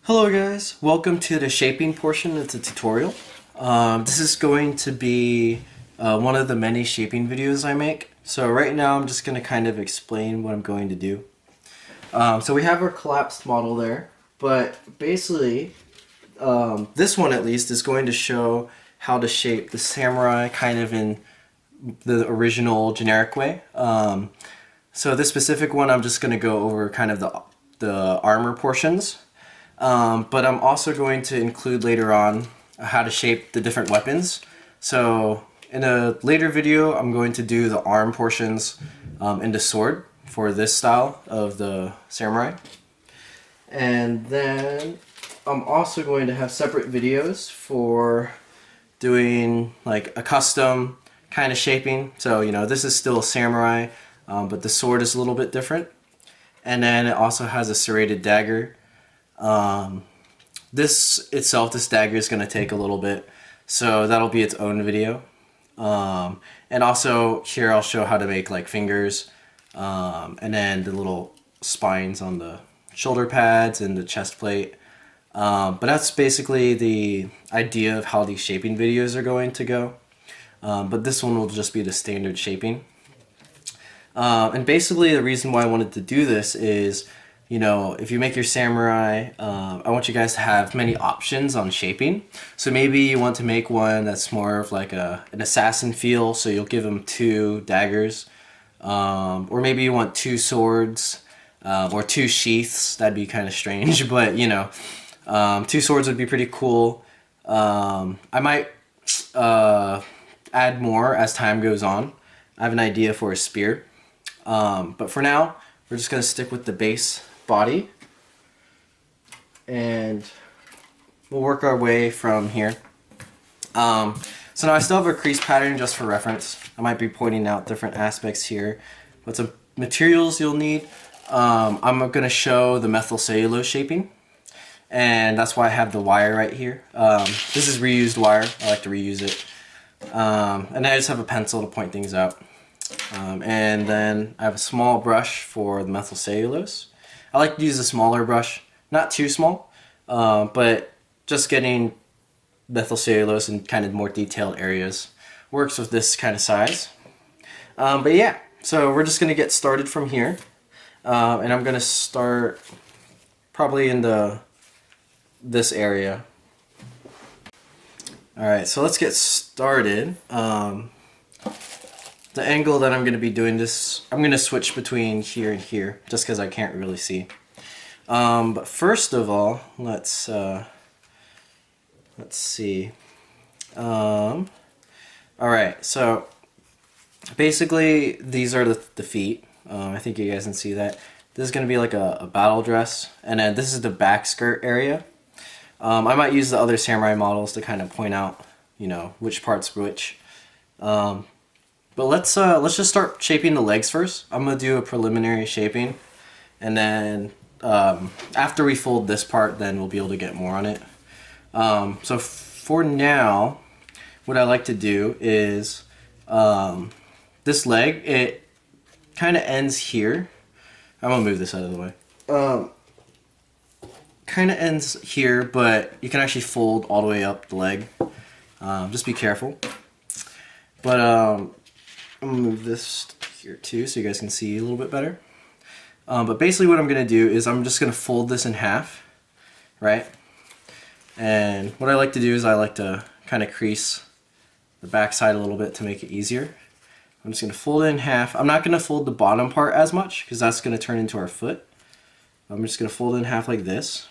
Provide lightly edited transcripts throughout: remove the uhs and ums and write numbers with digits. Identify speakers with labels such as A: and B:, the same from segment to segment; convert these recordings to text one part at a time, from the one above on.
A: Hello guys, welcome to the shaping portion of the tutorial. This is going to be one of the many shaping videos I make. So right now I'm just going to kind of explain what I'm going to do. So we have our collapsed model there, but basically this one at least is going to show how to shape the samurai kind of in the original generic way. So this specific one I'm just going to go over kind of the armor portions. But I'm also going to include later on how to shape the different weapons. So in a later video, I'm going to do the arm portions and the sword for this style of the samurai. And then I'm also going to have separate videos for doing like a custom kind of shaping. So, you know, this is still a samurai, but the sword is a little bit different. And then it also has a serrated dagger. This dagger is going to take a little bit, so that'll be its own video. And also here I'll show how to make like fingers, and then the little spines on the shoulder pads and the chest plate. But that's basically the idea of how these shaping videos are going to go. But this one will just be the standard shaping. And basically the reason why I wanted to do this is, you know, if you make your samurai, I want you guys to have many options on shaping. So maybe you want to make one that's more of like an assassin feel, so you'll give them 2 daggers. Or maybe you want 2 swords, or 2 sheaths. That'd be kind of strange, but you know, 2 swords would be pretty cool. I might add more as time goes on. I have an idea for a spear. But for now, we're just going to stick with the base body, and we'll work our way from here. So now I still have a crease pattern just for reference. I might be pointing out different aspects here. But some materials you'll need. I'm going to show the methyl cellulose shaping, and that's why I have the wire right here. This is reused wire. I like to reuse it. And I just have a pencil to point things out. And then I have a small brush for the methyl cellulose. I like to use a smaller brush, not too small, but just getting methyl cellulose in kind of more detailed areas works with this kind of size. But yeah, so we're just going to get started from here. And I'm going to start probably in this area. Alright, so let's get started. The angle that I'm going to be doing this, I'm going to switch between here and here, just because I can't really see. But first of all, let's see. Alright, so basically these are the feet. I think you guys can see that. This is going to be like a battle dress, and then this is the back skirt area. I might use the other samurai models to kind of point out, you know, which part's which. But let's just start shaping the legs first. I'm gonna do a preliminary shaping, and then after we fold this part, then we'll be able to get more on it. So for now, what I like to do is this leg, it kind of ends here. I'm gonna move this out of the way. Kind of ends here, but you can actually fold all the way up the leg. Just be careful. But I'm going to move this here too so you guys can see a little bit better. But basically what I'm going to do is I'm just going to fold this in half, right? And what I like to do is I like to kind of crease the back side a little bit to make it easier. I'm just going to fold it in half. I'm not going to fold the bottom part as much because that's going to turn into our foot. I'm just going to fold it in half like this.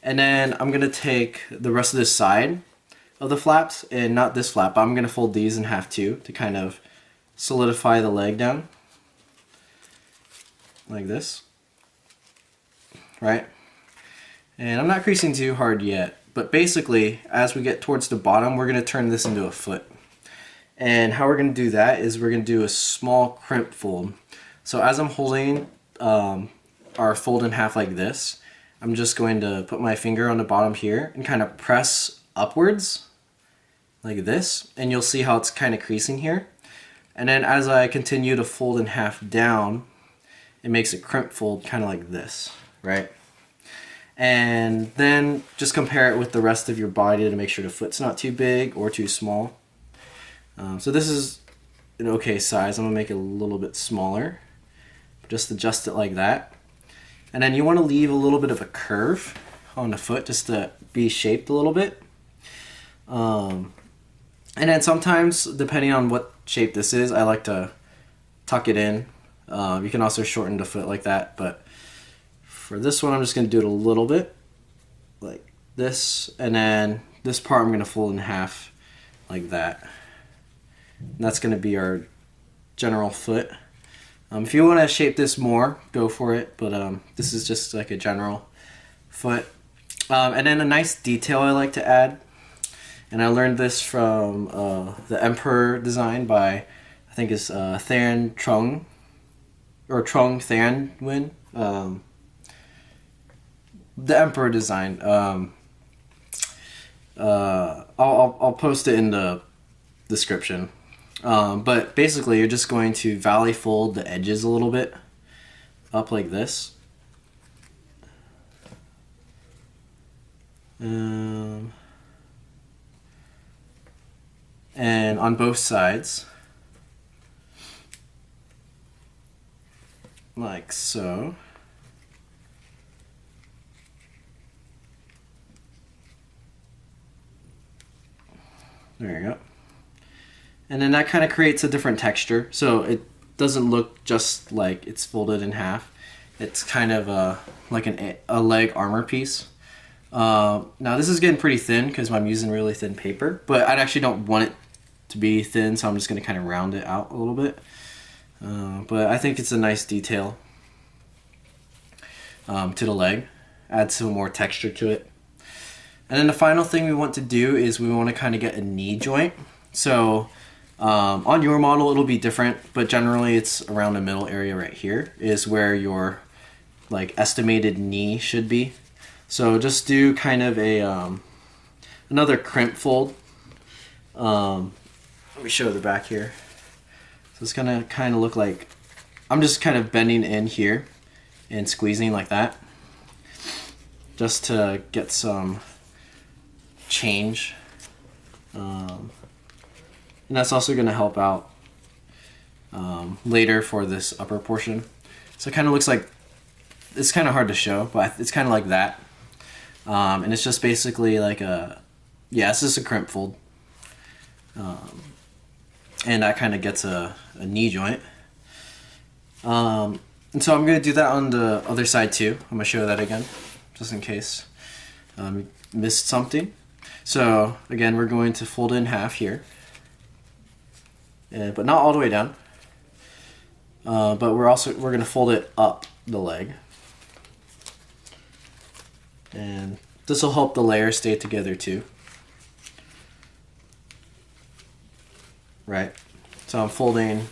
A: And then I'm going to take the rest of this side of the flaps, and not this flap, but I'm going to fold these in half too to kind of solidify the leg down like this, right? And I'm not creasing too hard yet, but basically as we get towards the bottom, we're going to turn this into a foot. And how we're going to do that is we're going to do a small crimp fold. So as I'm holding our fold in half like this, I'm just going to put my finger on the bottom here and kind of press upwards like this, and you'll see how it's kind of creasing here. And then as I continue to fold in half down, it makes a crimp fold kind of like this, right? And then just compare it with the rest of your body to make sure the foot's not too big or too small. So this is an okay size. I'm gonna make it a little bit smaller. Just adjust it like that. And then you want to leave a little bit of a curve on the foot just to be shaped a little bit. And then sometimes, depending on what shape this is, I like to tuck it in. You can also shorten the foot like that, but for this one I'm just going to do it a little bit like this, and then this part I'm going to fold in half like that. And that's going to be our general foot. If you want to shape this more, go for it, but this is just like a general foot. And then a nice detail I like to add, and I learned this from the Emperor design by, I think it's Than Trung, or Trung Than Nguyen. The Emperor design. I'll post it in the description. But basically you're just going to valley fold the edges a little bit up like this. And on both sides, like so. There you go. And then that kind of creates a different texture, so it doesn't look just like it's folded in half. It's kind of like a leg armor piece. Now this is getting pretty thin because I'm using really thin paper, but I actually don't want it to be thin, so I'm just going to kind of round it out a little bit. But I think it's a nice detail to the leg. Add some more texture to it. And then the final thing we want to do is we want to kind of get a knee joint. So on your model it'll be different, but generally it's around the middle area right here is where your like estimated knee should be. So just do kind of a another crimp fold. Let me show the back here. So it's gonna kind of look like I'm just kind of bending in here and squeezing like that, just to get some change. And that's also going to help out later for this upper portion. So it kind of looks like, it's kind of hard to show, but it's kind of like that. And it's just basically like a, yeah, it's just a crimp fold. And that kind of gets a knee joint. And so I'm going to do that on the other side too. I'm going to show that again, just in case missed something. So again, we're going to fold it in half here. But not all the way down. But we're going to fold it up the leg. And this will help the layers stay together too. Right? So I'm folding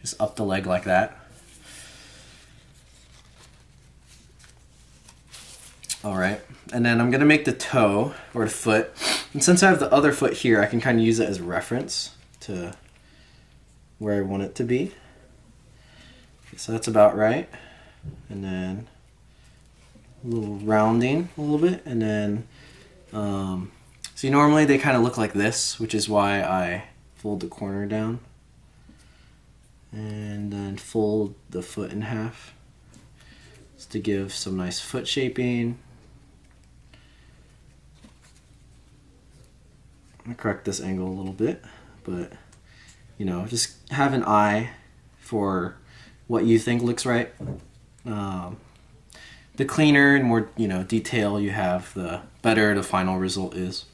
A: just up the leg like that. Alright, and then I'm going to make the toe, or the foot. And since I have the other foot here, I can kind of use it as a reference to where I want it to be. Okay, so that's about right. And then a little rounding a little bit, and then see, normally they kind of look like this, which is why I fold the corner down and then fold the foot in half just to give some nice foot shaping. I'm gonna correct this angle a little bit, but you know, just have an eye for what you think looks right. The cleaner and more, you know, detail you have, the better the final result is.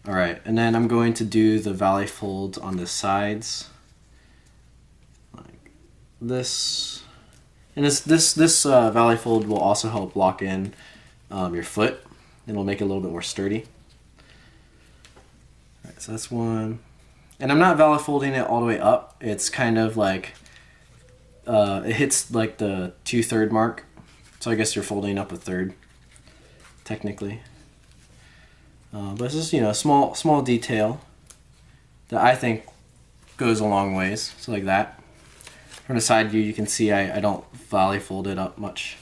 A: All right, and then I'm going to do the valley folds on the sides, like this. And this valley fold will also help lock in your foot. It'll make it a little bit more sturdy. All right, so that's one. And I'm not valley folding it all the way up. It's kind of like it hits like the 2/3 mark. So I guess you're folding up a third, technically. But it's just, you know, small detail that I think goes a long ways. So like that. From the side view, you can see I don't valley fold it up much.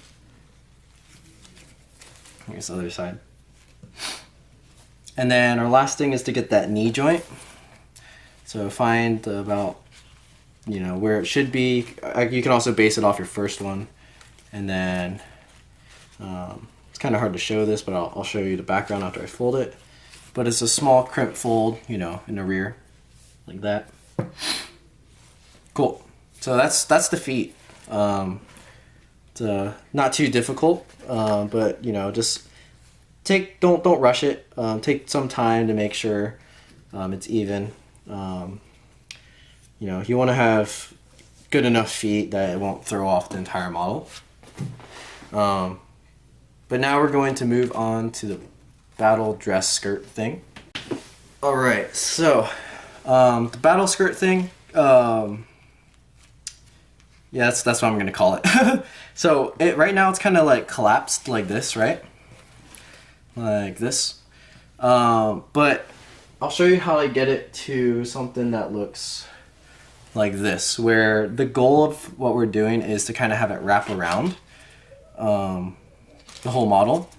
A: Here's the other side. And then our last thing is to get that knee joint. So find about, you know, where it should be. You can also base it off your first one. And then it's kind of hard to show this, but I'll show you the background after I fold it. But it's a small crimp fold, you know, in the rear, like that. Cool. So that's the feet. It's not too difficult, but you know, just don't rush it. Take some time to make sure it's even. You know, you want to have good enough feet that it won't throw off the entire model. But now we're going to move on to the battle dress skirt thing. All right, so the battle skirt thing. Yeah, that's what I'm gonna call it. So right now it's kind of like collapsed like this, right? Like this. But I'll show you how I get it to something that looks like this, where the goal of what we're doing is to kind of have it wrap around the whole model.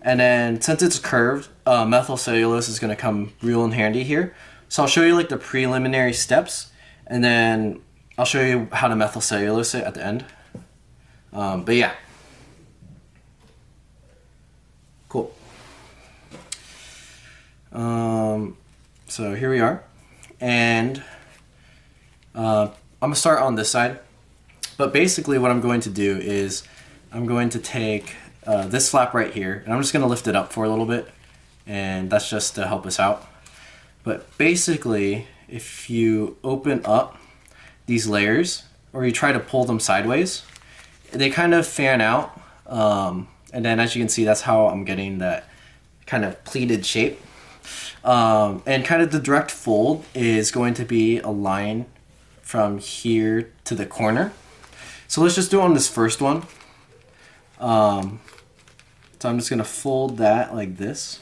A: And then since it's curved, methyl cellulose is going to come real in handy here. So I'll show you like the preliminary steps, and then I'll show you how to methyl cellulose it at the end. But yeah. Cool. So here we are. And I'm going to start on this side. But basically what I'm going to do is I'm going to take this flap right here, and I'm just going to lift it up for a little bit, and that's just to help us out. But basically, if you open up these layers, or you try to pull them sideways, they kind of fan out, and then as you can see, that's how I'm getting that kind of pleated shape. And kind of the direct fold is going to be a line from here to the corner. So let's just do it on this first one. So I'm just going to fold that like this.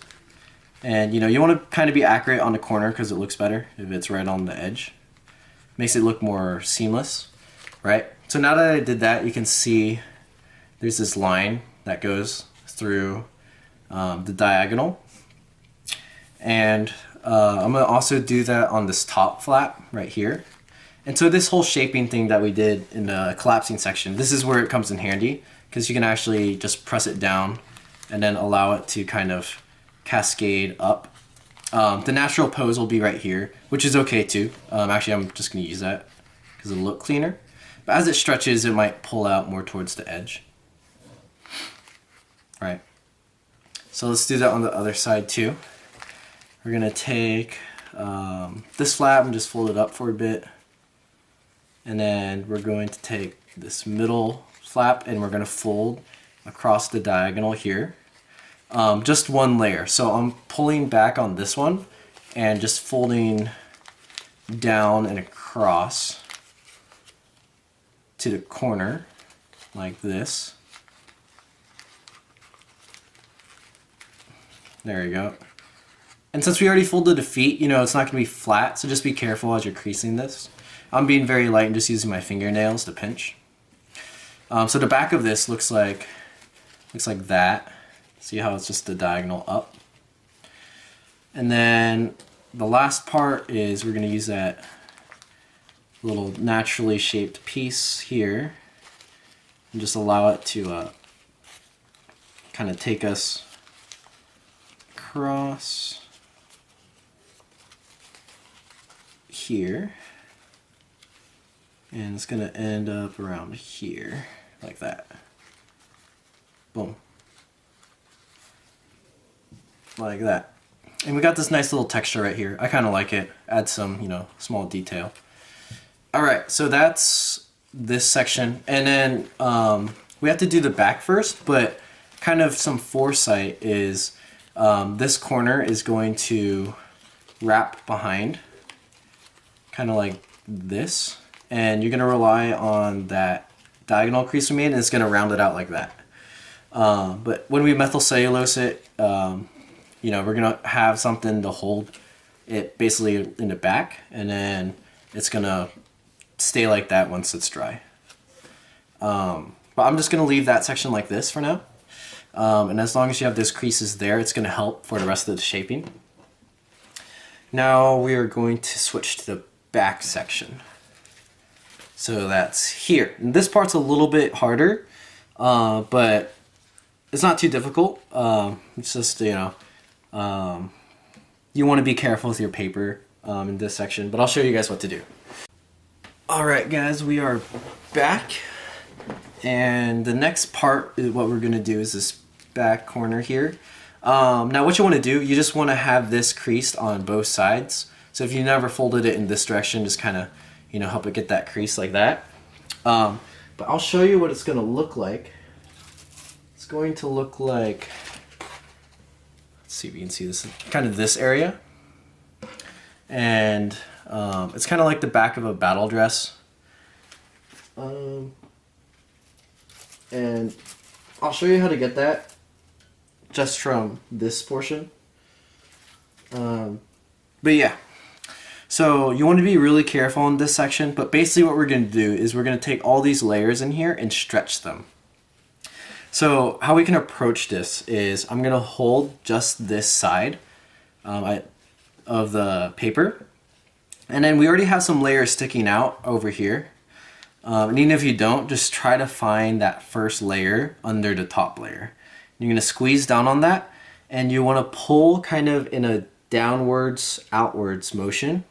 A: And you know, you want to kind of be accurate on the corner because it looks better if it's right on the edge. Makes it look more seamless, right? So now that I did that, you can see there's this line that goes through the diagonal. And I'm going to also do that on this top flap right here. And so this whole shaping thing that we did in the collapsing section, this is where it comes in handy, because you can actually just press it down and then allow it to kind of cascade up. The natural pose will be right here, which is okay too. Actually, I'm just going to use that because it'll look cleaner. But as it stretches, it might pull out more towards the edge. All right. So let's do that on the other side too. We're going to take this flap and just fold it up for a bit. And then we're going to take this middle flap and we're going to fold across the diagonal here. Just one layer. So I'm pulling back on this one and just folding down and across to the corner like this. There you go. And since we already folded the feet, you know, it's not going to be flat, so just be careful as you're creasing this. I'm being very light and just using my fingernails to pinch. So the back of this looks like that. See how it's just the diagonal up. And then the last part is we're going to use that little naturally shaped piece here and just allow it to kind of take us across here, and it's going to end up around here like that. Boom. Like that. And we got this nice little texture right here. I kind of like it. Add some, you know, small detail. Alright, so that's this section. And then we have to do the back first, but kind of some foresight is this corner is going to wrap behind, kind of like this. And you're going to rely on that diagonal crease we made, and it's going to round it out like that. But when we methyl cellulose it, you know, we're going to have something to hold it basically in the back, and then it's going to stay like that once it's dry. But I'm just going to leave that section like this for now. And as long as you have those creases there, it's going to help for the rest of the shaping. Now we are going to switch to the back section. So that's here. And this part's a little bit harder, but it's not too difficult. It's just, you know, you want to be careful with your paper in this section, but I'll show you guys what to do. Alright guys, we are back. And the next part is what we're going to do is this back corner here. Now what you want to do, you just want to have this creased on both sides. So if you never folded it in this direction, just kind of, you know, help it get that crease like that. But I'll show you what it's going to look like. It's going to look like, let's see if you can see this, kind of this area. And it's kind of like the back of a battle dress. And I'll show you how to get that just from this portion. But yeah, so you want to be really careful in this section, but basically what we're going to do is we're going to take all these layers in here and stretch them. So how we can approach this is I'm going to hold just this side of the paper, and then we already have some layers sticking out over here. And even if you don't, just try to find that first layer under the top layer. You're going to squeeze down on that, and you want to pull kind of in a downwards, outwards motion.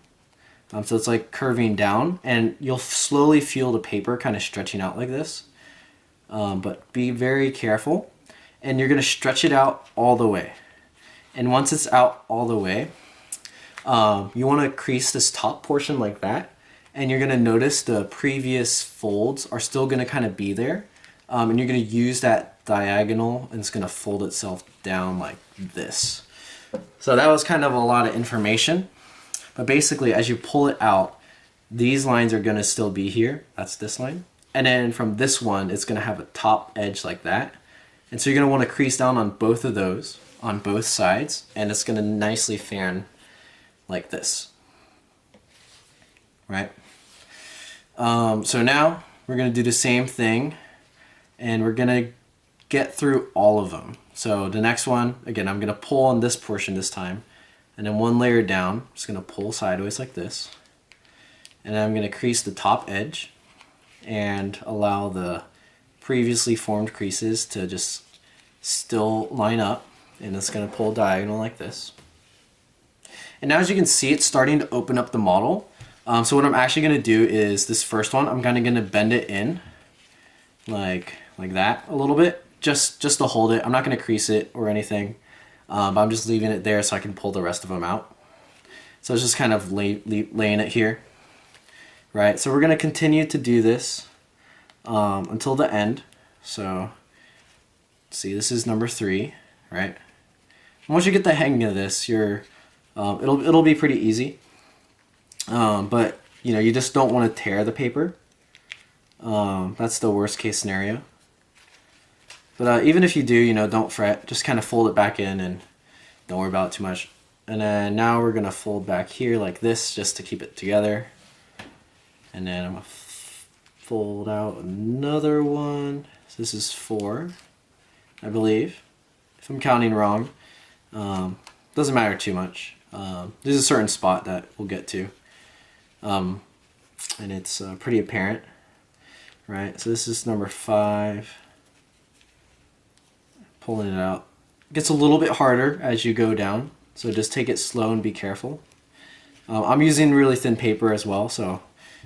A: So it's like curving down, and you'll slowly feel the paper kind of stretching out like this. But be very careful, and you're going to stretch it out all the way. And once it's out all the way, you want to crease this top portion like that, and you're going to notice the previous folds are still going to kind of be there, and you're going to use that diagonal, and it's going to fold itself down like this. So that was kind of a lot of information, but basically as you pull it out, these lines are going to still be here. That's this line. And then from this one, it's going to have a top edge like that. And so you're going to want to crease down on both of those, on both sides, and it's going to nicely fan like this, right? So now we're going to do the same thing, and we're going to get through all of them. So the next one, again, I'm going to pull on this portion this time, and then one layer down, I'm just going to pull sideways like this, and then I'm going to crease the top edge and allow the previously formed creases to just still line up, and it's going to pull diagonal like this. And now as you can see, it's starting to open up the model. So what I'm actually going to do is this first one, I'm kind of going to bend it in like that a little bit, just to hold it. I'm not going to crease it or anything, but I'm just leaving it there so I can pull the rest of them out. So it's just kind of laying it here. Right, so we're going to continue to do this until the end. So, see, this is number 3, right? Once you get the hang of this, it'll be pretty easy. But you know, you just don't want to tear the paper. That's the worst case scenario. But even if you do, you know, don't fret. Just kind of fold it back in and don't worry about it too much. And then now we're going to fold back here like this just to keep it together. And then I'm going to fold out another one. So this is 4, I believe. If I'm counting wrong, doesn't matter too much. There's a certain spot that we'll get to. And it's pretty apparent, right? So this is number 5. Pulling it out. It gets a little bit harder as you go down, so just take it slow and be careful. I'm using really thin paper as well, so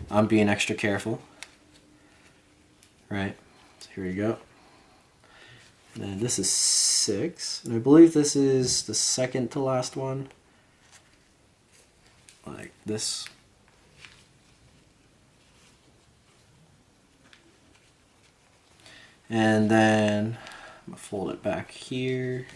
A: I'm being extra careful. Right, so here we go. And then this is 6, and I believe this is the second to last one. Like this. And then I'm gonna fold it back here.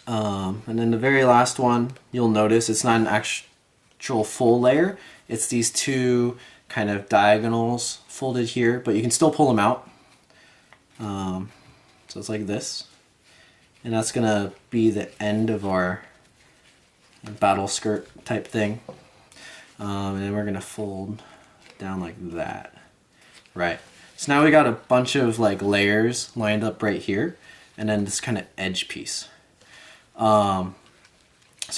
A: And then the very last one, you'll notice it's not an actual full layer. It's these 2 kind of diagonals folded here, but you can still pull them out. So it's like this. And that's gonna be the end of our battle skirt type thing. And then we're gonna fold down like that. Right. So now we got a bunch of like layers lined up right here, and then this kind of edge piece. So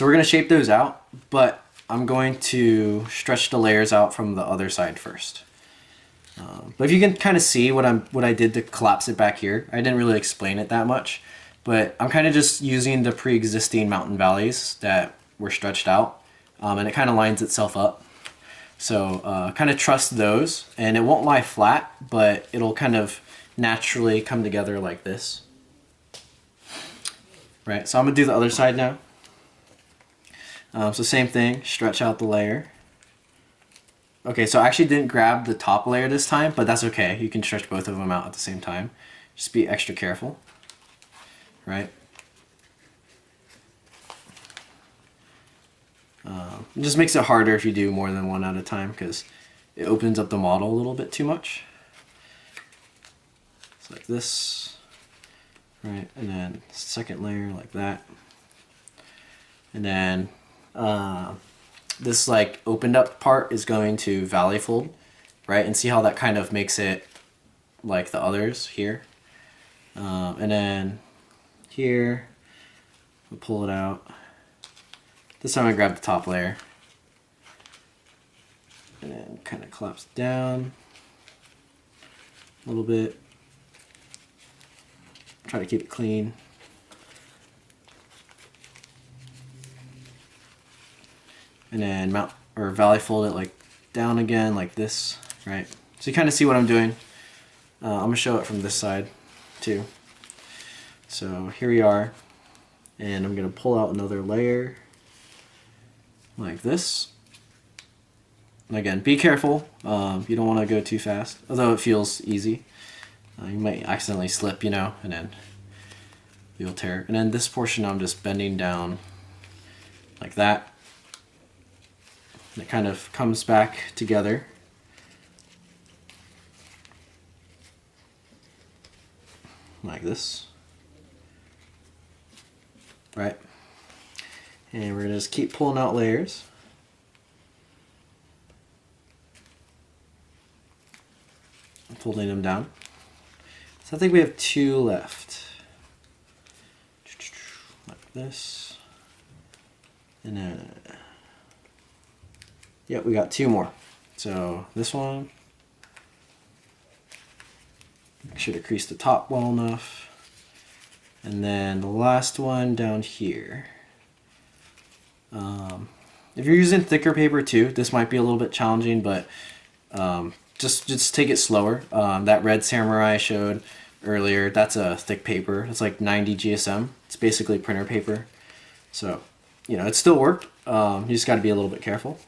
A: we're gonna shape those out, but I'm going to stretch the layers out from the other side first. But if you can kind of see what I did to collapse it back here, I didn't really explain it that much, but I'm kind of just using the pre-existing mountain valleys that were stretched out, and it kind of lines itself up. So kind of trust those, and it won't lie flat, but it'll kind of naturally come together like this. Right, so I'm gonna do the other side now. So same thing, stretch out the layer. Okay, so I actually didn't grab the top layer this time, but that's okay. You can stretch both of them out at the same time. Just be extra careful, right? It just makes it harder if you do more than one at a time because it opens up the model a little bit too much. It's like this, right? And then second layer like that. And then this like opened up part is going to valley fold, right? And see how that kind of makes it like the others here. And then here, we'll pull it out. This time I grab the top layer. And then kind of collapse down a little bit. Try to keep it clean. And then mount or valley fold it like down again like this, right? So you kind of see what I'm doing. I'm gonna show it from this side too. So here we are, and I'm gonna pull out another layer like this. And again, be careful. You don't want to go too fast, although it feels easy. You might accidentally slip, you know, and then you'll tear. And then this portion I'm just bending down like that. And it kind of comes back together. Like this. Right? And we're gonna just keep pulling out layers. Folding them down. So I think we have 2 left. Like this. And then, yeah, we got 2 more. So this one. Make sure to crease the top well enough. And then the last one down here. If you're using thicker paper too, this might be a little bit challenging, but just take it slower. That red Samurai I showed earlier, that's a thick paper. It's like 90 GSM. It's basically printer paper. So, you know, it still worked. You just got to be a little bit careful.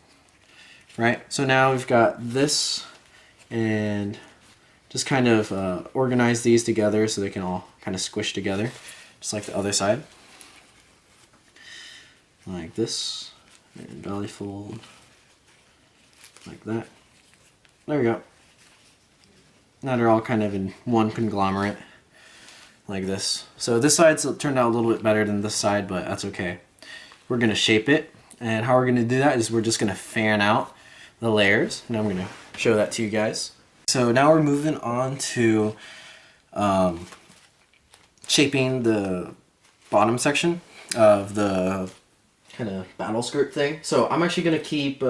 A: Right? So now we've got this, and just kind of organize these together so they can all kind of squish together, just like the other side. Like this, and valley fold, like that. There we go. Now they're all kind of in one conglomerate, like this. So this side's turned out a little bit better than this side, but that's okay. We're gonna shape it, and how we're gonna do that is we're just gonna fan out the layers, and I'm gonna show that to you guys. So now we're moving on to shaping the bottom section of the kind of battle skirt thing. So I'm actually gonna keep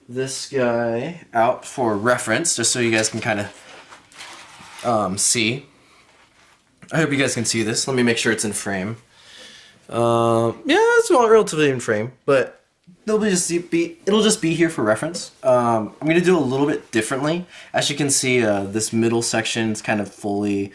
A: this guy out for reference, just so you guys can kind of see. I hope you guys can see this. Let me make sure it's in frame. Yeah, it's relatively in frame, but it'll just be here for reference. I'm gonna do it a little bit differently. As you can see, this middle section is kind of fully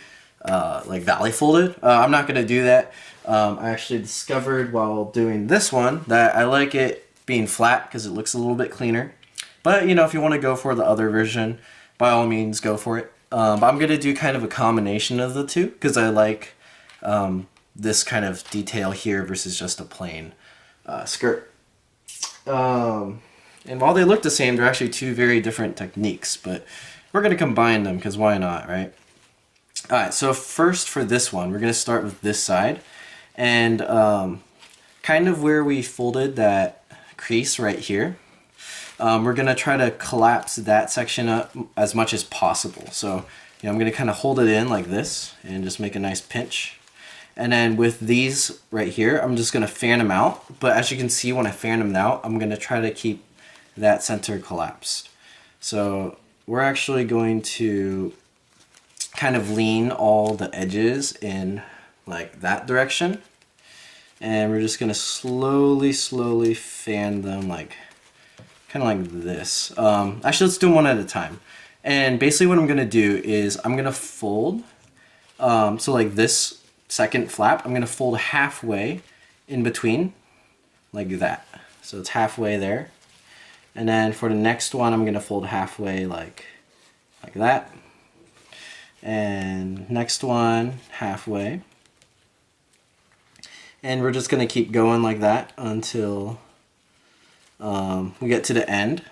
A: like valley folded. I'm not gonna do that. I actually discovered while doing this one that I like it being flat because it looks a little bit cleaner. But you know, if you want to go for the other version, by all means go for it. But I'm gonna do kind of a combination of the two because I like this kind of detail here versus just a plain skirt. And while they look the same, they're actually 2 very different techniques, but we're gonna combine them because why not, right? Alright, so first for this one, we're gonna start with this side, and kind of where we folded that crease right here. we're going to try to collapse that section up as much as possible. So, I'm going to kind of hold it in like this and just make a nice pinch. And then with these right here, I'm just going to fan them out. But as you can see, when I fan them out, I'm going to try to keep that center collapsed. So we're actually going to kind of lean all the edges in like that direction. And we're just going to slowly fan them like kind of like this. Actually, let's do them one at a time. And basically what I'm going to do is I'm going to fold. So like this second flap, I'm going to fold halfway in between like that. So it's halfway there. And then for the next one, I'm going to fold halfway like that. And next one, halfway. And we're just going to keep going like that until we get to the end.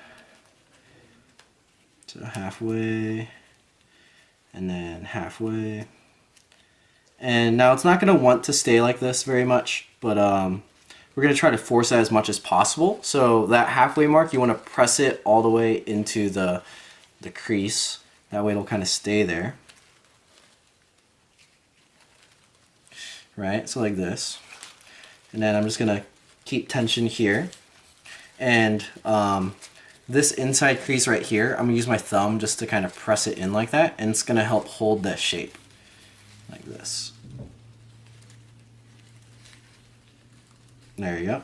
A: So halfway, and then halfway. And now it's not going to want to stay like this very much, but we're going to try to force it as much as possible. So that halfway mark, you want to press it all the way into the crease. That way it'll kind of stay there. Right, so like this. And then I'm just going to keep tension here. And this inside crease right here, I'm going to use my thumb just to kind of press it in like that, and it's going to help hold that shape like this. There you go.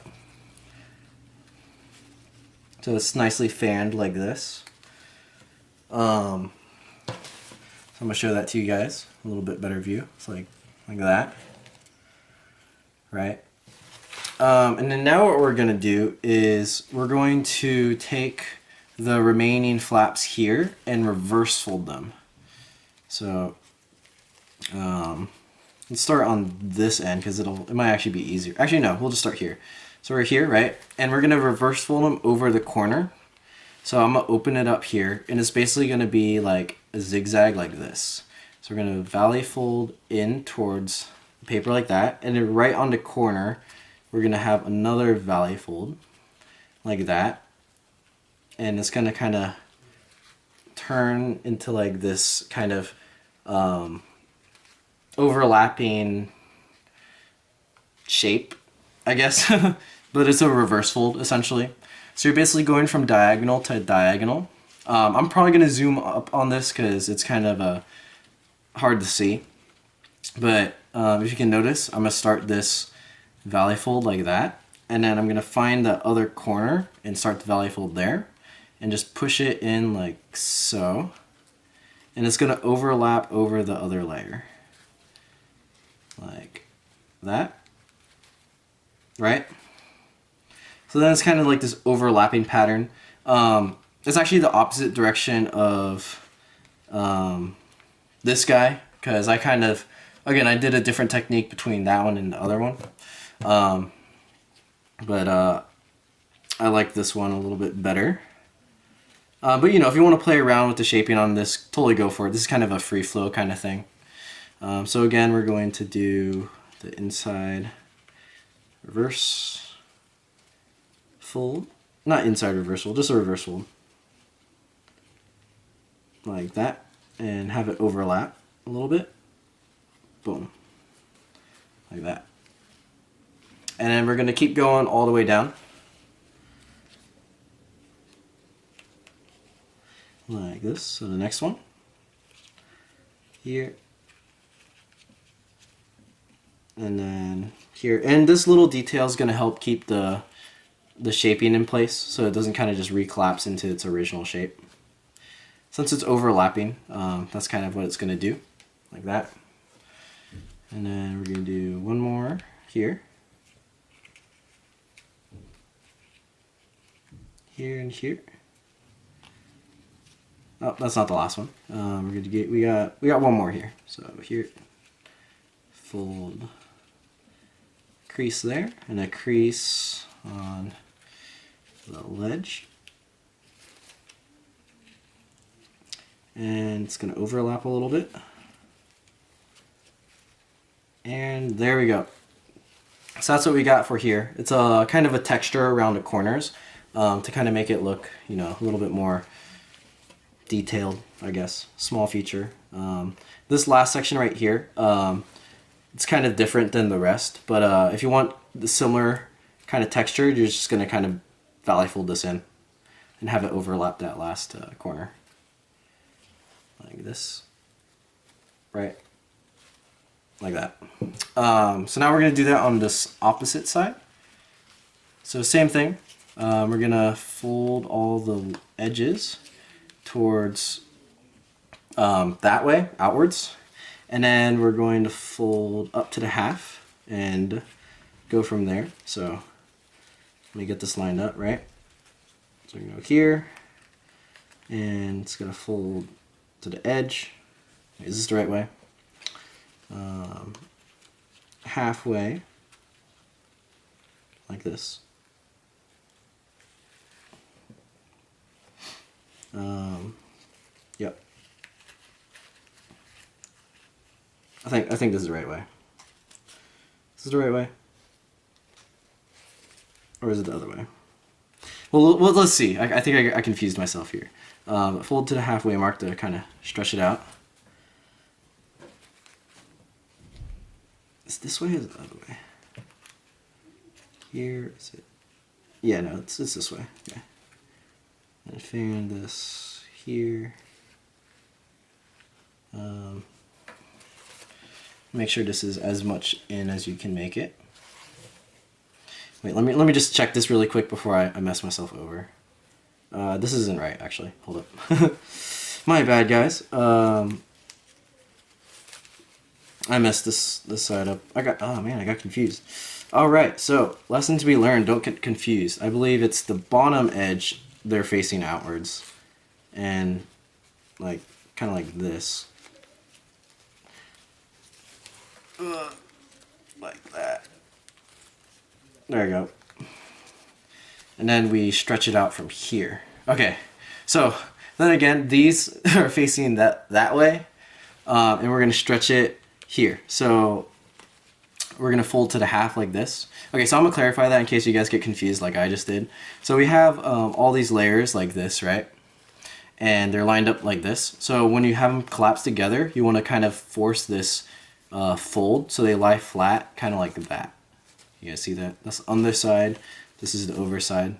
A: So it's nicely fanned like this. So I'm going to show that to you guys, a little bit better view. It's like that, right? And then now what we're going to do is we're going to take the remaining flaps here and reverse fold them. So let's start on this end because it might actually be easier. Actually, no, we'll just start here. So we're here, right? And we're going to reverse fold them over the corner. So I'm going to open it up here, and it's basically going to be like a zigzag like this. So we're going to valley fold in towards the paper like that, and then right on the corner, we're going to have another valley fold like that. And it's going to kind of turn into like this kind of overlapping shape, I guess. But it's a reverse fold essentially. So you're basically going from diagonal to diagonal. I'm probably going to zoom up on this because it's kind of hard to see. But if you can notice, I'm going to start this valley fold like that, and then I'm going to find the other corner and start the valley fold there and just push it in like so, and it's going to overlap over the other layer like that, right? So then it's kind of like this overlapping pattern. It's actually the opposite direction of this guy, because I kind of, again, I did a different technique between that one and the other one. But I like this one a little bit better. But if you want to play around with the shaping on this, totally go for it. This is kind of a free flow kind of thing. So again, we're going to do the inside reverse fold. Not inside reverse fold, just a reverse fold. Like that. And have it overlap a little bit. Boom. Like that. And then we're going to keep going all the way down. Like this. So the next one. Here. And then here. And this little detail is going to help keep the shaping in place so it doesn't kind of just recollapse into its original shape. Since it's overlapping, that's kind of what it's going to do. Like that. And then we're going to do one more here. Here and here. Oh, that's not the last one. We're going to get we got one more here. So here, fold, crease there, and a crease on the ledge. And it's going to overlap a little bit. And there we go. So that's what we got for here. It's a kind of a texture around the corners. to kind of make it look, you know, a little bit more detailed, I guess. Small feature. This last section right here, it's kind of different than the rest, but if you want the similar kind of texture, you're just going to kind of valley fold this in and have it overlap that last corner. Like this. Right? Like that. So now we're going to do that on this opposite side. So same thing. We're going to fold all the edges towards that way, outwards. And then we're going to fold up to the half and go from there. So let me get this lined up, right? So we're going to go here, and it's going to fold to the edge. Is this the right way? Halfway, like this. Yep. I think this is the right way. Is this the right way? Or is it the other way? Well, let's see. I think I confused myself here. Fold to the halfway mark to kind of stretch it out. Is this way or is it the other way? Here is it? Yeah, no, it's this way. Okay. And fan this here. Make sure this is as much in as you can make it. Wait, let me just check this really quick before I mess myself over. This isn't right, actually. Hold up. My bad, guys. I messed this side up. Oh man, I got confused. Alright, so lesson to be learned, don't get confused. I believe it's the bottom edge they're facing outwards. And like kind of like this. Like that. There you go. And then we stretch it out from here. Okay, so then again, these are facing that way. And we're going to stretch it here. So we're going to fold to the half like this. Okay, so I'm going to clarify that in case you guys get confused like I just did. So we have all these layers like this, right? And they're lined up like this. So when you have them collapse together, you want to kind of force this fold so they lie flat, kind of like that. You guys see that? That's on this side. This is the over side.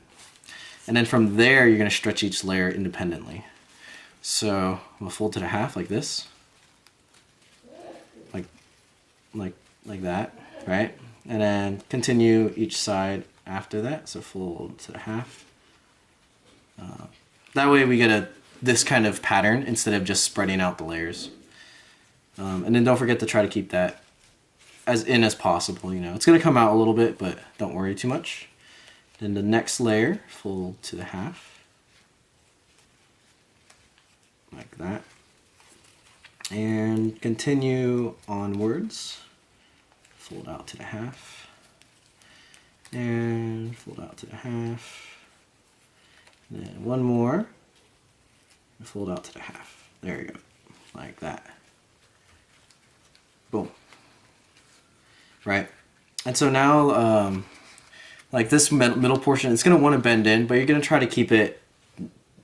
A: And then from there, you're going to stretch each layer independently. So we'll fold to the half like this. Like that, right? And then continue each side after that. So fold to the half. That way we get this kind of pattern instead of just spreading out the layers. And then don't forget to try to keep that as in as possible. You know, it's gonna come out a little bit, but don't worry too much. Then the next layer, fold to the half, like that, and continue onwards. Fold out to the half, and fold out to the half. And then one more, and fold out to the half. There you go, like that. Boom. Right, and so now, like this middle portion, it's gonna want to bend in, but you're gonna try to keep it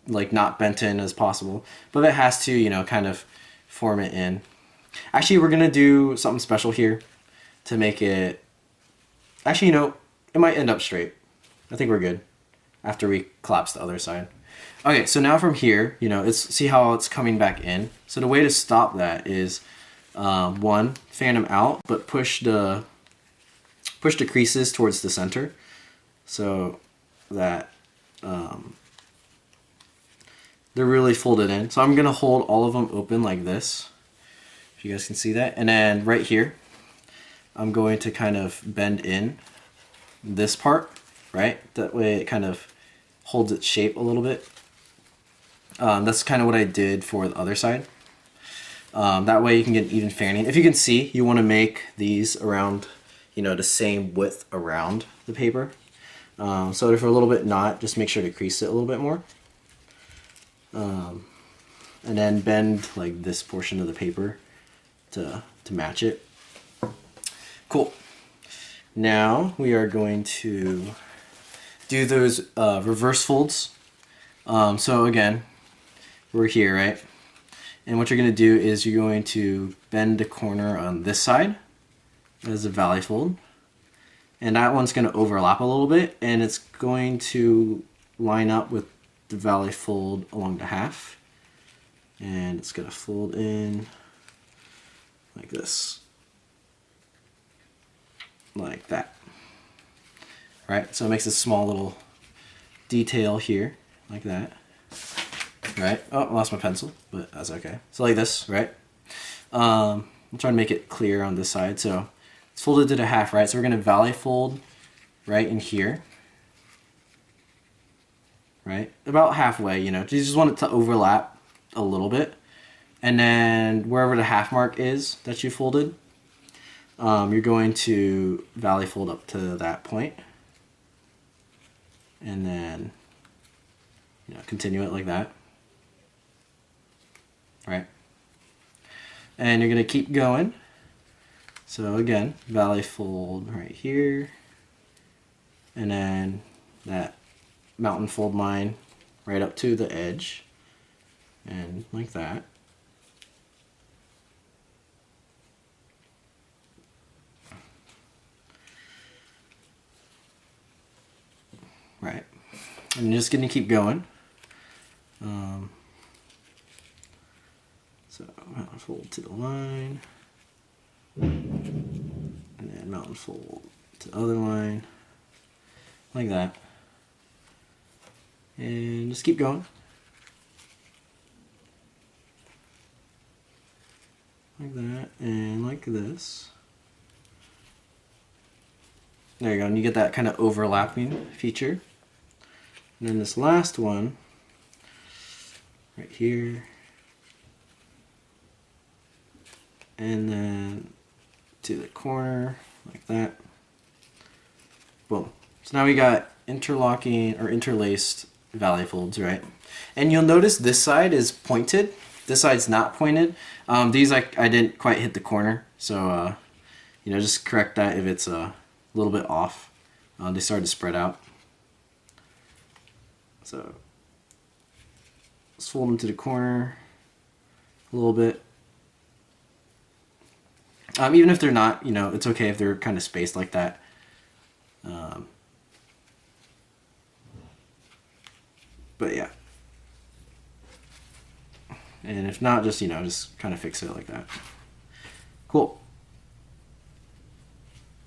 A: like not bent in as possible. But it has to, you know, kind of form it in. Actually, we're gonna do something special here to make it. Actually, you know, it might end up straight. I think we're good after we collapse the other side. Okay, so now from here, you know, see how it's coming back in. So the way to stop that is one, fan them out, but push the creases towards the center, so that they're really folded in. So I'm gonna hold all of them open like this, if you guys can see that. And then right here, I'm going to kind of bend in this part, right? That way it kind of holds its shape a little bit. That's kind of what I did for the other side. That way you can get even fanning. If you can see, you want to make these around, you know, the same width around the paper. So if we're a little bit not, just make sure to crease it a little bit more. And then bend like this portion of the paper to match it. Cool. Now we are going to do those reverse folds. So again, we're here, right? And what you're going to do is you're going to bend the corner on this side as a valley fold. And that one's going to overlap a little bit, and it's going to line up with the valley fold along the half. And it's going to fold in like this. Like that. Right? So it makes a small little detail here, like that. Right? Oh, I lost my pencil, but that's okay. So like this, right? I'm trying to make it clear on this side. So it's folded to the half, right? So we're going to valley fold right in here. Right? About halfway, you know. You just want it to overlap a little bit. And then wherever the half mark is that you folded, you're going to valley fold up to that point. And then, you know, continue it like that. Right? And you're going to keep going. So again, valley fold right here. And then that mountain fold line right up to the edge. And like that. Right. And you're just going to keep going. So mountain fold to the line. And then mountain fold to the other line. Like that. And just keep going. Like that. And like this. There you go. And you get that kind of overlapping feature. And then this last one, right here. And then to the corner, like that. Boom. So now we got interlocking or interlaced valley folds, right? And you'll notice this side is pointed. This side's not pointed. These I didn't quite hit the corner. So, you know, just correct that if it's a little bit off. They started to spread out. So let's fold them to the corner a little bit. Even if they're not, you know, it's okay if they're kind of spaced like that. But yeah. And if not, just, you know, just kind of fix it like that. Cool.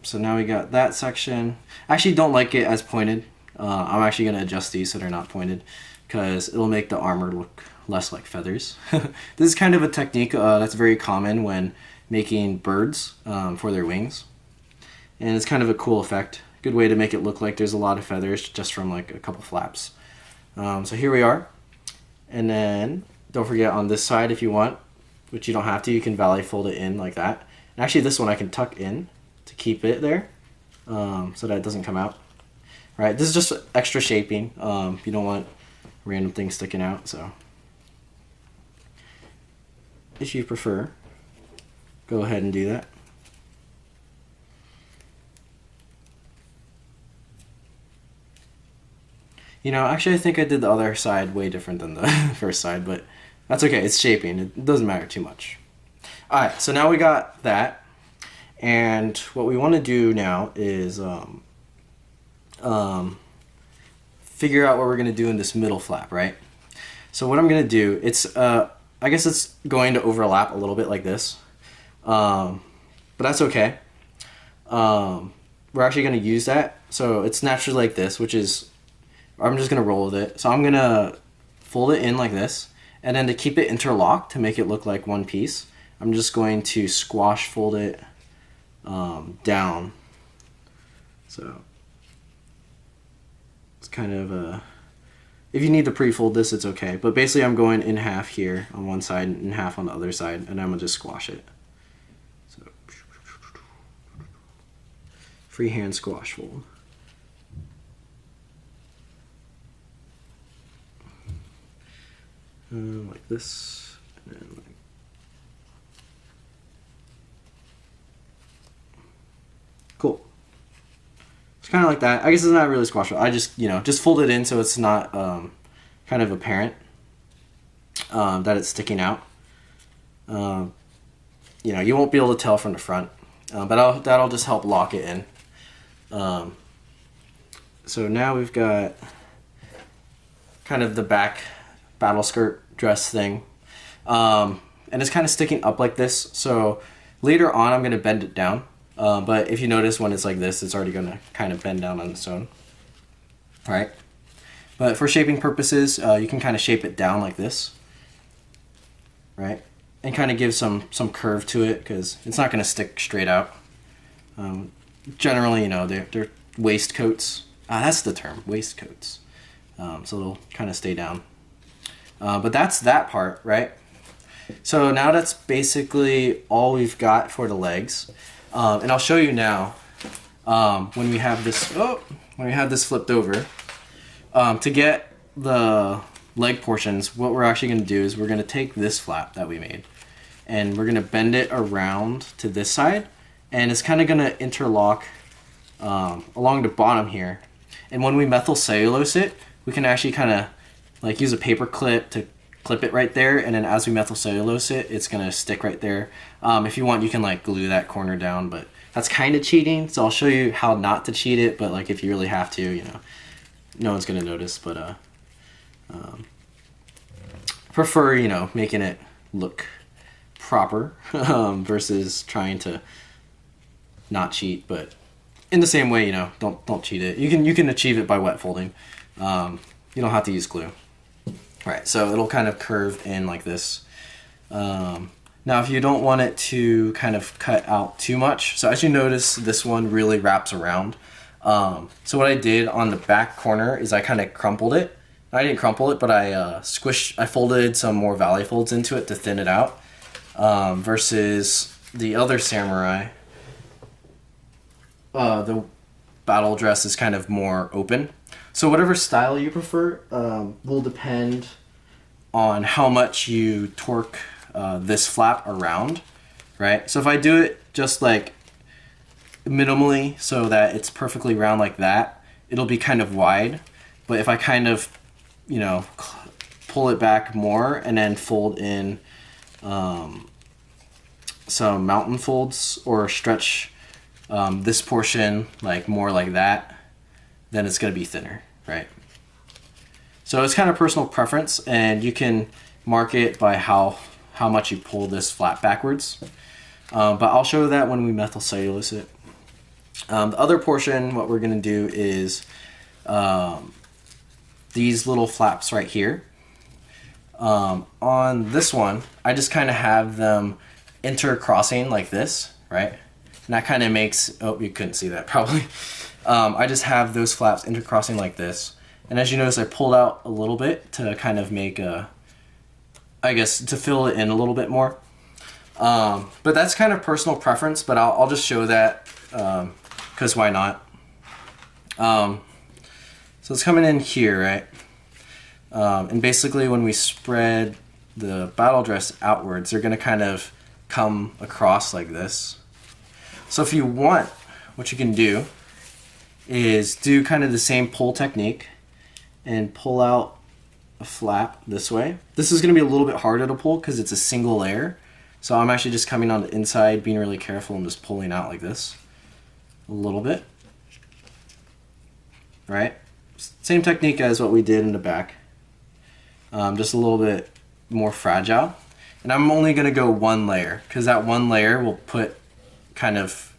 A: So now we got that section. I actually don't like it as pointed. I'm actually going to adjust these so they're not pointed, because it'll make the armor look less like feathers. This is kind of a technique that's very common when making birds for their wings. And it's kind of a cool effect. Good way to make it look like there's a lot of feathers just from like a couple flaps. So here we are. And then don't forget on this side, if you want, which you don't have to, you can valley fold it in like that. And actually this one I can tuck in to keep it there so that it doesn't come out. Right, this is just extra shaping. You don't want random things sticking out, so if you prefer, go ahead and do that. You know, actually I think I did the other side way different than the first side, but that's okay, it's shaping, it doesn't matter too much. Alright, so now we got that, and what we want to do now is figure out what we're going to do in this middle flap, right? So what I'm going to do, it's I guess it's going to overlap a little bit like this, but that's okay. We're actually going to use that, so it's naturally like this, which is, I'm just going to roll with it. So I'm going to fold it in like this, and then to keep it interlocked, to make it look like one piece, I'm just going to squash fold it down. So it's kind of a, if you need to pre-fold this, it's okay. But basically I'm going in half here on one side and in half on the other side, and I'm going to just squash it. So freehand squash fold. Like this, and then like cool. It's kind of like that. I guess it's not really squash fold. I just, just fold it in so it's not kind of apparent that it's sticking out. You won't be able to tell from the front, but that'll just help lock it in. So now we've got kind of the back battle skirt dress thing. And it's kind of sticking up like this. So later on, I'm going to bend it down. But if you notice when it's like this, it's already going to kind of bend down on its own. All right. But for shaping purposes, you can kind of shape it down like this. Right. And kind of give some curve to it because it's not going to stick straight out. Generally, they're waistcoats. That's the term, waistcoats. So they'll kind of stay down. But that's that part, right? So now that's basically all we've got for the legs. And I'll show you now when we have this flipped over. To get the leg portions, what we're actually going to do is we're going to take this flap that we made and we're going to bend it around to this side, and it's kind of going to interlock along the bottom here. And when we methyl cellulose it, we can actually kind of like use a paper clip to clip it right there, and then as we methyl cellulose it, it's going to stick right there. If you want, you can like glue that corner down, but that's kind of cheating, so I'll show you how not to cheat it. But like if you really have to, no one's going to notice. But prefer making it look proper versus trying to not cheat. But in the same way, don't cheat it. You can achieve it by wet folding. You don't have to use glue. All right, so it'll kind of curve in like this. Now, if you don't want it to kind of cut out too much, so as you notice, this one really wraps around. So what I did on the back corner is I kind of crumpled it. I didn't crumple it, but I folded some more valley folds into it to thin it out. Versus the other Samurai, the battle dress is kind of more open. So whatever style you prefer will depend on how much you torque this flap around, right? So if I do it just like minimally so that it's perfectly round like that, it'll be kind of wide. But if I kind of, pull it back more and then fold in some mountain folds or stretch this portion like more like that, then it's going to be thinner, right? So it's kind of personal preference, and you can mark it by how much you pull this flap backwards. But I'll show that when we methyl cellulose it. The other portion, what we're going to do is these little flaps right here. On this one, I just kind of have them intercrossing like this, right? And that kind of makes, oh, you couldn't see that probably. I just have those flaps intercrossing like this. And as you notice, I pulled out a little bit to kind of make I guess, to fill it in a little bit more. But that's kind of personal preference, but I'll just show that because why not? So it's coming in here, right? And basically when we spread the battle dress outwards, they're going to kind of come across like this. So if you want, what you can do is do kind of the same pull technique and pull out a flap this way. This is going to be a little bit harder to pull because it's a single layer. So I'm actually just coming on the inside, being really careful, and just pulling out like this a little bit. Right? Same technique as what we did in the back. Just a little bit more fragile. And I'm only going to go one layer because that one layer will put kind of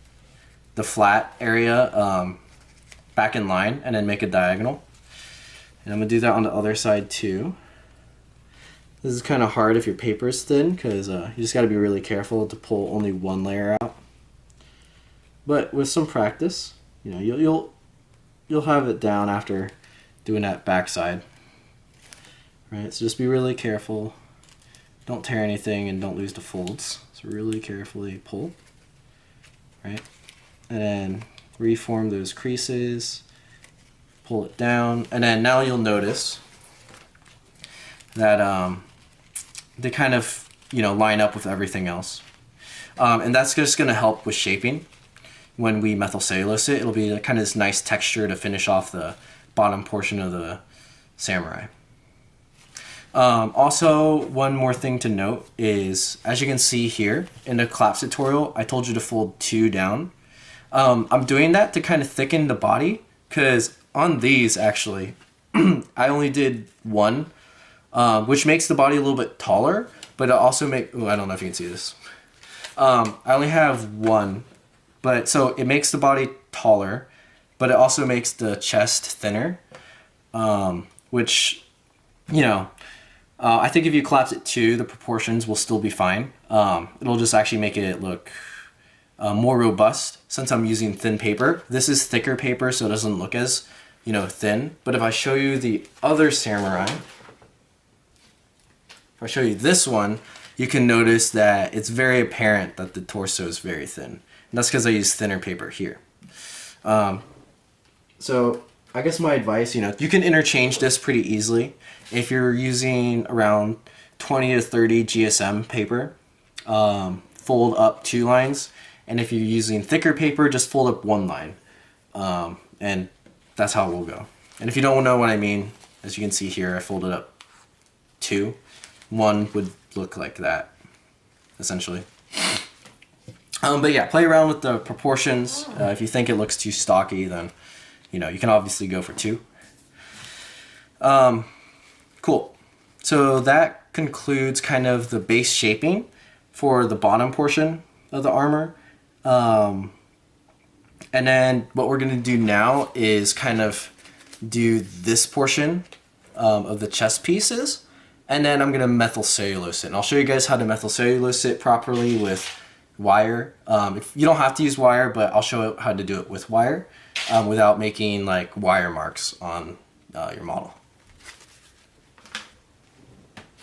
A: the flat area back in line and then make a diagonal. And I'm going to do that on the other side too. This is kind of hard if your paper is thin because you just got to be really careful to pull only one layer out. But with some practice, you'll have it down after doing that back side. Right, so just be really careful. Don't tear anything and don't lose the folds. So really carefully pull. Right, and then reform those creases. Pull it down, and then now you'll notice that they kind of line up with everything else, and that's just going to help with shaping. when we methyl cellulose it, it'll be kind of this nice texture to finish off the bottom portion of the samurai. Also, one more thing to note is, as you can see here in the collapse tutorial, I told you to fold 2 down. I'm doing that to kind of thicken the body, because on these actually, I only did 1, which makes the body a little bit taller, but it also I don't know if you can see this. I only have 1, but so it makes the body taller, but it also makes the chest thinner, which, you know, I think if you collapse it 2, the proportions will still be fine. It'll just actually make it look more robust since I'm using thin paper. This is thicker paper, so it doesn't look as, you know, thin. But if I show you the other samurai, if I show you this one, you can notice that it's very apparent that the torso is very thin. And that's because I use thinner paper here. So I guess my advice, you know, you can interchange this pretty easily. If you're using around 20 to 30 GSM paper, fold up 2 lines. And if you're using thicker paper, just fold up 1 line. And that's how it will go. And if you don't know what I mean, as you can see here, I folded up 2. 1 would look like that, essentially. But yeah, play around with the proportions. If you think it looks too stocky, then, you know, you can obviously go for 2. Cool. So that concludes kind of the base shaping for the bottom portion of the armor. And then what we're going to do now is kind of do this portion of the chest pieces. And then I'm going to methyl cellulose it. And I'll show you guys how to methyl cellulose it properly with wire. If you don't have to use wire, but I'll show you how to do it with wire without making like wire marks on your model.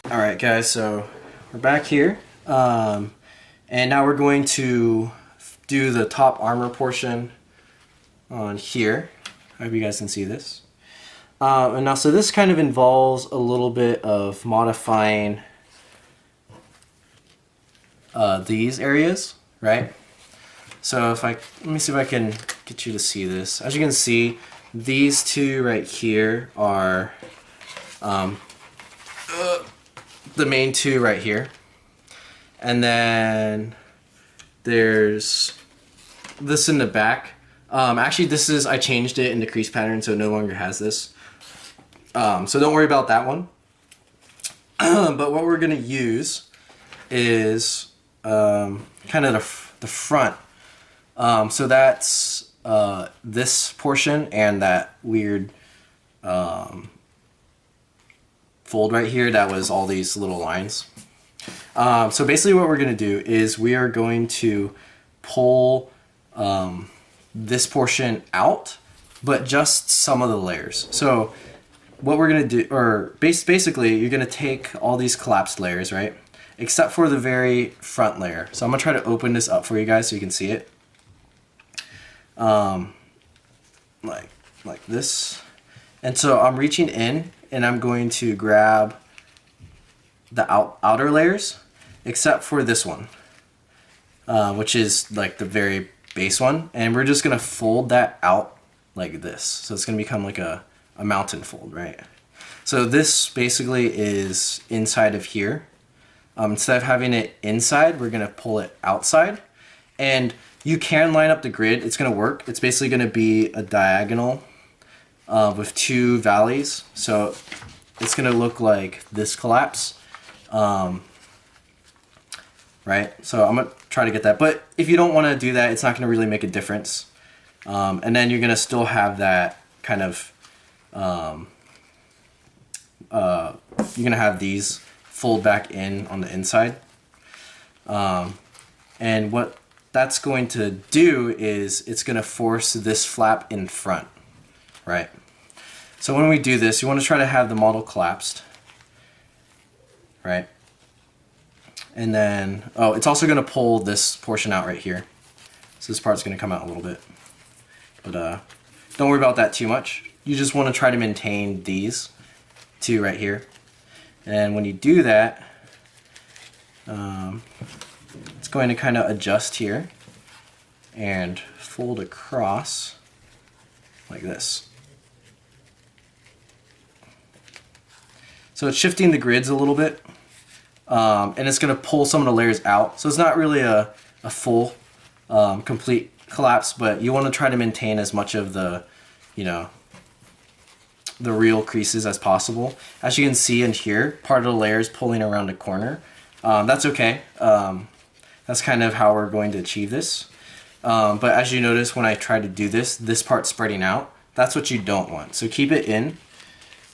A: Alright guys, so we're back here. And now we're going to do the top armor portion on here. I hope you guys can see this. And now, so this kind of involves a little bit of modifying these areas, right? So if let me see if I can get you to see this. As you can see, these 2 right here are the main 2 right here. And then there's this in the back. Actually, I changed it in the crease pattern, so it no longer has this. So don't worry about that one. But what we're gonna use is kind of the front. So that's this portion and that weird fold right here that was all these little lines. So basically what we're going to do is we are going to pull this portion out, but just some of the layers. So what we're going to do, or basically you're going to take all these collapsed layers, right? Except for the very front layer. So I'm going to try to open this up for you guys so you can see it. Like this. And so I'm reaching in and I'm going to grab the outer layers, except for this one, which is like the very base one. And we're just going to fold that out like this. So it's going to become like a mountain fold, right? So this basically is inside of here. Instead of having it inside, we're going to pull it outside. And you can line up the grid. It's going to work. It's basically going to be a diagonal with 2 valleys. So it's going to look like this collapse. Right? So I'm going to try to get that. But if you don't want to do that, it's not going to really make a difference. And then you're going to still have that kind of, you're going to have these fold back in on the inside. And what that's going to do is it's going to force this flap in front, right? So when we do this, you want to try to have the model collapsed, right? And then, oh, it's also going to pull this portion out right here. So this part's going to come out a little bit. But don't worry about that too much. You just want to try to maintain these 2 right here. And when you do that, it's going to kind of adjust here. and fold across like this. So it's shifting the grids a little bit, and it's going to pull some of the layers out. So it's not really a full, complete collapse, but you want to try to maintain as much of the, you know, the real creases as possible. As you can see in here, part of the layer is pulling around the corner. That's okay. That's kind of how we're going to achieve this. But as you notice, when I try to do this part's spreading out. That's what you don't want. So keep it in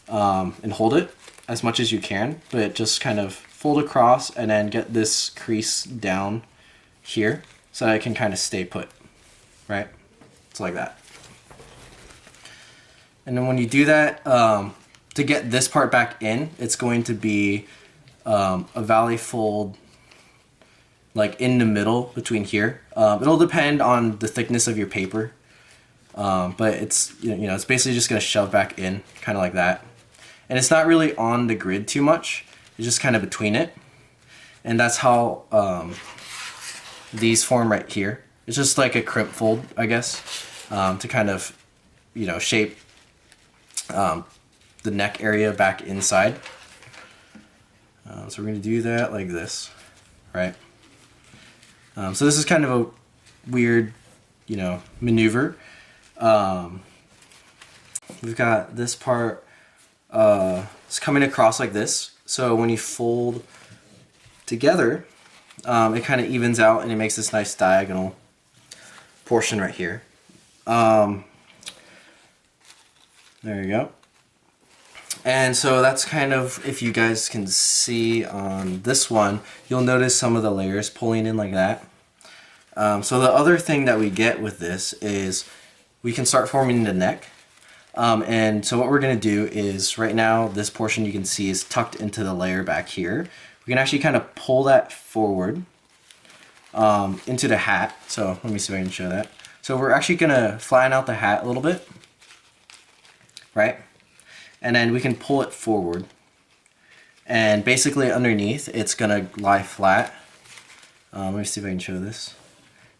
A: and hold it as much as you can, but just kind of fold across and then get this crease down here so that it can kind of stay put, right? It's like that. And then when you do that, to get this part back in, it's going to be a valley fold like in the middle between here. It'll depend on the thickness of your paper, but it's, you know, it's basically just gonna shove back in, kind of like that. And it's not really on the grid too much, it's just kind of between it. And that's how these form right here. It's just like a crimp fold, I guess, to kind of, you know, shape the neck area back inside. So we're going to do that like this, right? So this is kind of a weird, you know, maneuver. We've got this part, it's coming across like this. So when you fold together, it kind of evens out and it makes this nice diagonal portion right here. There you go. And so that's kind of, if you guys can see on this one, you'll notice some of the layers pulling in like that. So the other thing that we get with this is we can start forming the neck. And so what we're going to do is, right now this portion you can see is tucked into the layer back here. We can actually kind of pull that forward into the hat. So let me see if I can show that. So we're actually going to flatten out the hat a little bit, right? And then we can pull it forward. And basically underneath, it's going to lie flat. Let me see if I can show this,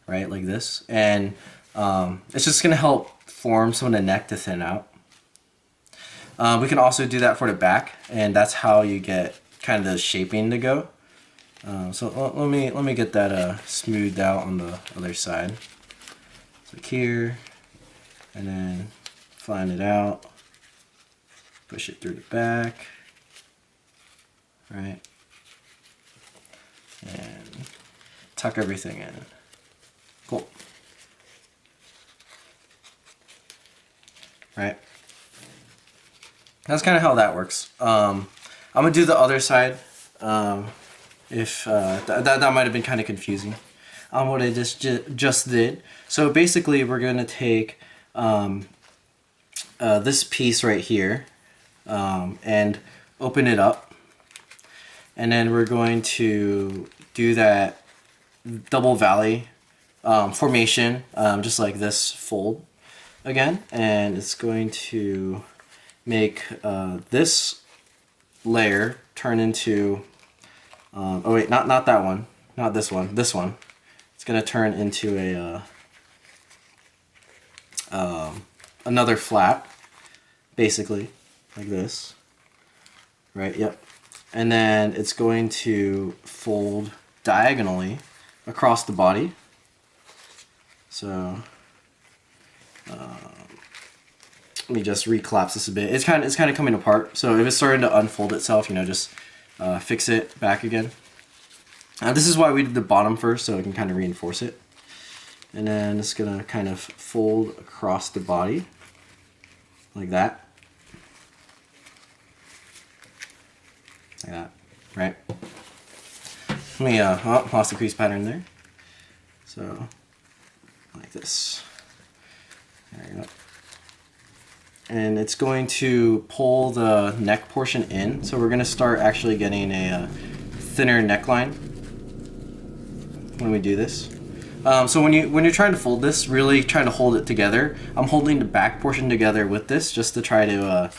A: right? Like this. And it's just going to help form some of the neck to thin out. We can also do that for the back, and that's how you get kind of the shaping to go. So let me get that smoothed out on the other side. So here, and then flatten it out, push it through the back, right, and tuck everything in. Cool. Right. That's kind of how that works. I'm gonna do the other side. If that might have been kind of confusing on what I just did. So basically, we're gonna take this piece right here and open it up, and then we're going to do that double valley formation, just like this fold again, and it's going to make this layer turn into oh wait, not that one, not this one, this one. It's gonna turn into a another flap, basically like this, right? Yep. And then it's going to fold diagonally across the body. So let me just recollapse this a bit. It's kind of coming apart. So if it's starting to unfold itself, you know, just fix it back again. This is why we did the bottom first, so it can kind of reinforce it. And then it's gonna kind of fold across the body like that. Like that, right? Let me lost the crease pattern there. So like this. There you go. And it's going to pull the neck portion in. So we're going to start actually getting a thinner neckline when we do this. So when you're trying to fold this, really trying to hold it together. I'm holding the back portion together with this just to try to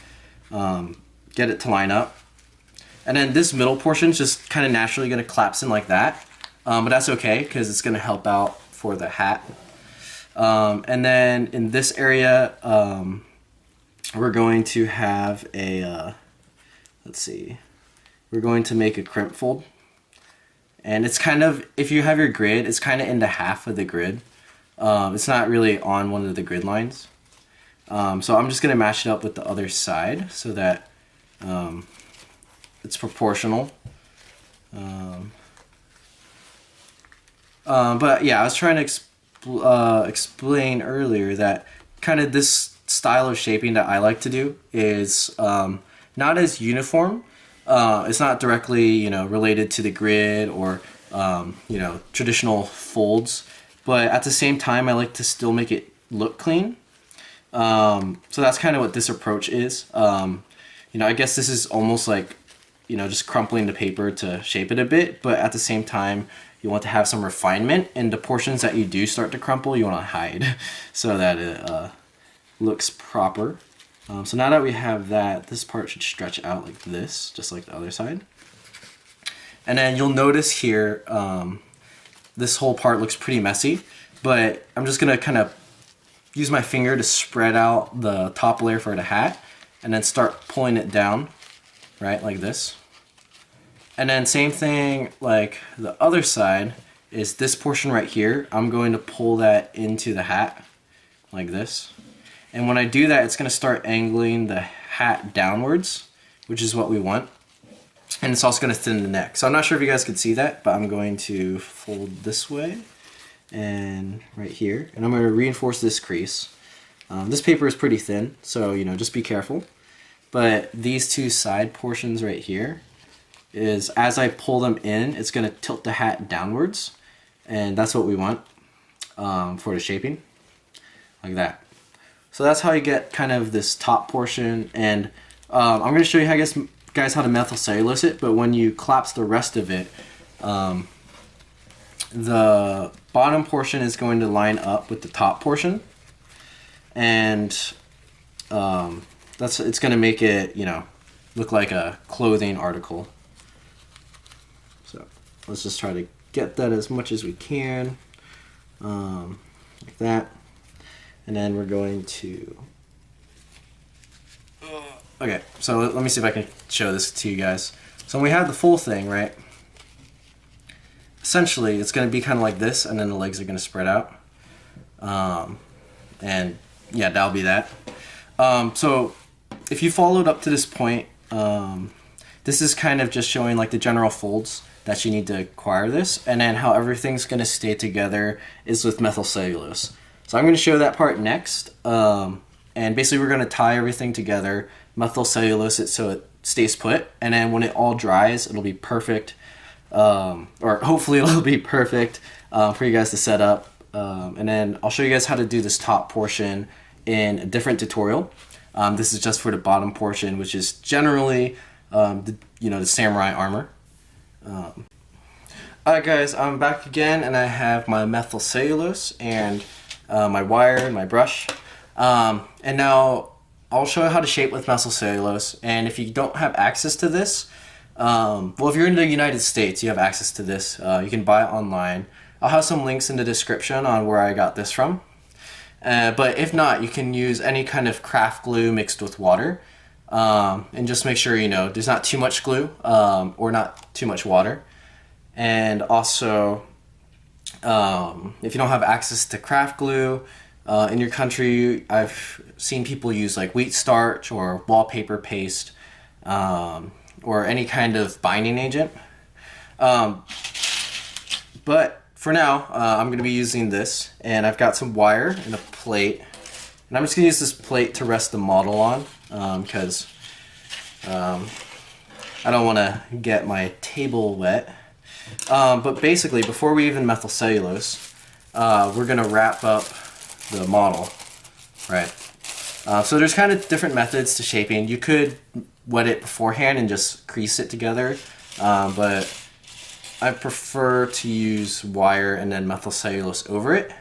A: get it to line up. And then this middle portion is just kind of naturally going to collapse in like that. But that's okay because it's going to help out for the hat. And then in this area, we're going to have a, let's see, we're going to make a crimp fold. And it's kind of, if you have your grid, it's kind of into half of the grid. It's not really on one of the grid lines. So I'm just going to match it up with the other side so that it's proportional. But yeah, I was trying to explain earlier that kind of this style of shaping that I like to do is not as uniform. It's not directly, you know, related to the grid or, you know, traditional folds, but at the same time, I like to still make it look clean. So that's kind of what this approach is. You know, I guess this is almost like, you know, just crumpling the paper to shape it a bit, but at the same time, you want to have some refinement, and the portions that you do start to crumple, you want to hide so that it looks proper. So now that we have that, this part should stretch out like this, just like the other side. And then you'll notice here, this whole part looks pretty messy, but I'm just gonna kind of use my finger to spread out the top layer for the hat, and then start pulling it down, right, like this. And then same thing, like the other side, is this portion right here. I'm going to pull that into the hat, like this. And when I do that, it's going to start angling the hat downwards, which is what we want. And it's also going to thin the neck. So I'm not sure if you guys could see that, but I'm going to fold this way and right here. And I'm going to reinforce this crease. This paper is pretty thin, so you know, just be careful. But these two side portions right here is, as I pull them in, it's going to tilt the hat downwards. And that's what we want for the shaping, like that. So that's how you get kind of this top portion, and I'm going to show you how guys how to methyl cellulose it, but when you collapse the rest of it, the bottom portion is going to line up with the top portion, and it's going to make it, you know, look like a clothing article. So let's just try to get that as much as we can, like that. And then we're going to, okay, so let me see if I can show this to you guys. So when we have the full thing, right, essentially it's going to be kind of like this, and then the legs are going to spread out. And yeah, that'll be that. So if you followed up to this point, this is kind of just showing like the general folds that you need to acquire this, and then how everything's going to stay together is with methyl cellulose. So I'm going to show that part next, and basically we're going to tie everything together, methyl cellulose it so it stays put, and then when it all dries, it'll be perfect, or hopefully it'll be perfect for you guys to set up. And then I'll show you guys how to do this top portion in a different tutorial. This is just for the bottom portion, which is generally the samurai armor. Alright guys, I'm back again, and I have my methyl cellulose and my wire and my brush, and now I'll show you how to shape with methyl cellulose. And if you don't have access to this, well, if you're in the United States, you have access to this. You can buy it online. I'll have some links in the description on where I got this from. But if not, you can use any kind of craft glue mixed with water, and just make sure, you know, there's not too much glue or not too much water. And also, if you don't have access to craft glue in your country, I've seen people use like wheat starch or wallpaper paste, or any kind of binding agent. But for now, I'm going to be using this, and I've got some wire and a plate, and I'm just going to use this plate to rest the model on, because I don't want to get my table wet. But basically, before we even methyl cellulose, we're going to wrap up the model, right? So there's kind of different methods to shaping. You could wet it beforehand and just crease it together, but I prefer to use wire and then methyl cellulose over it.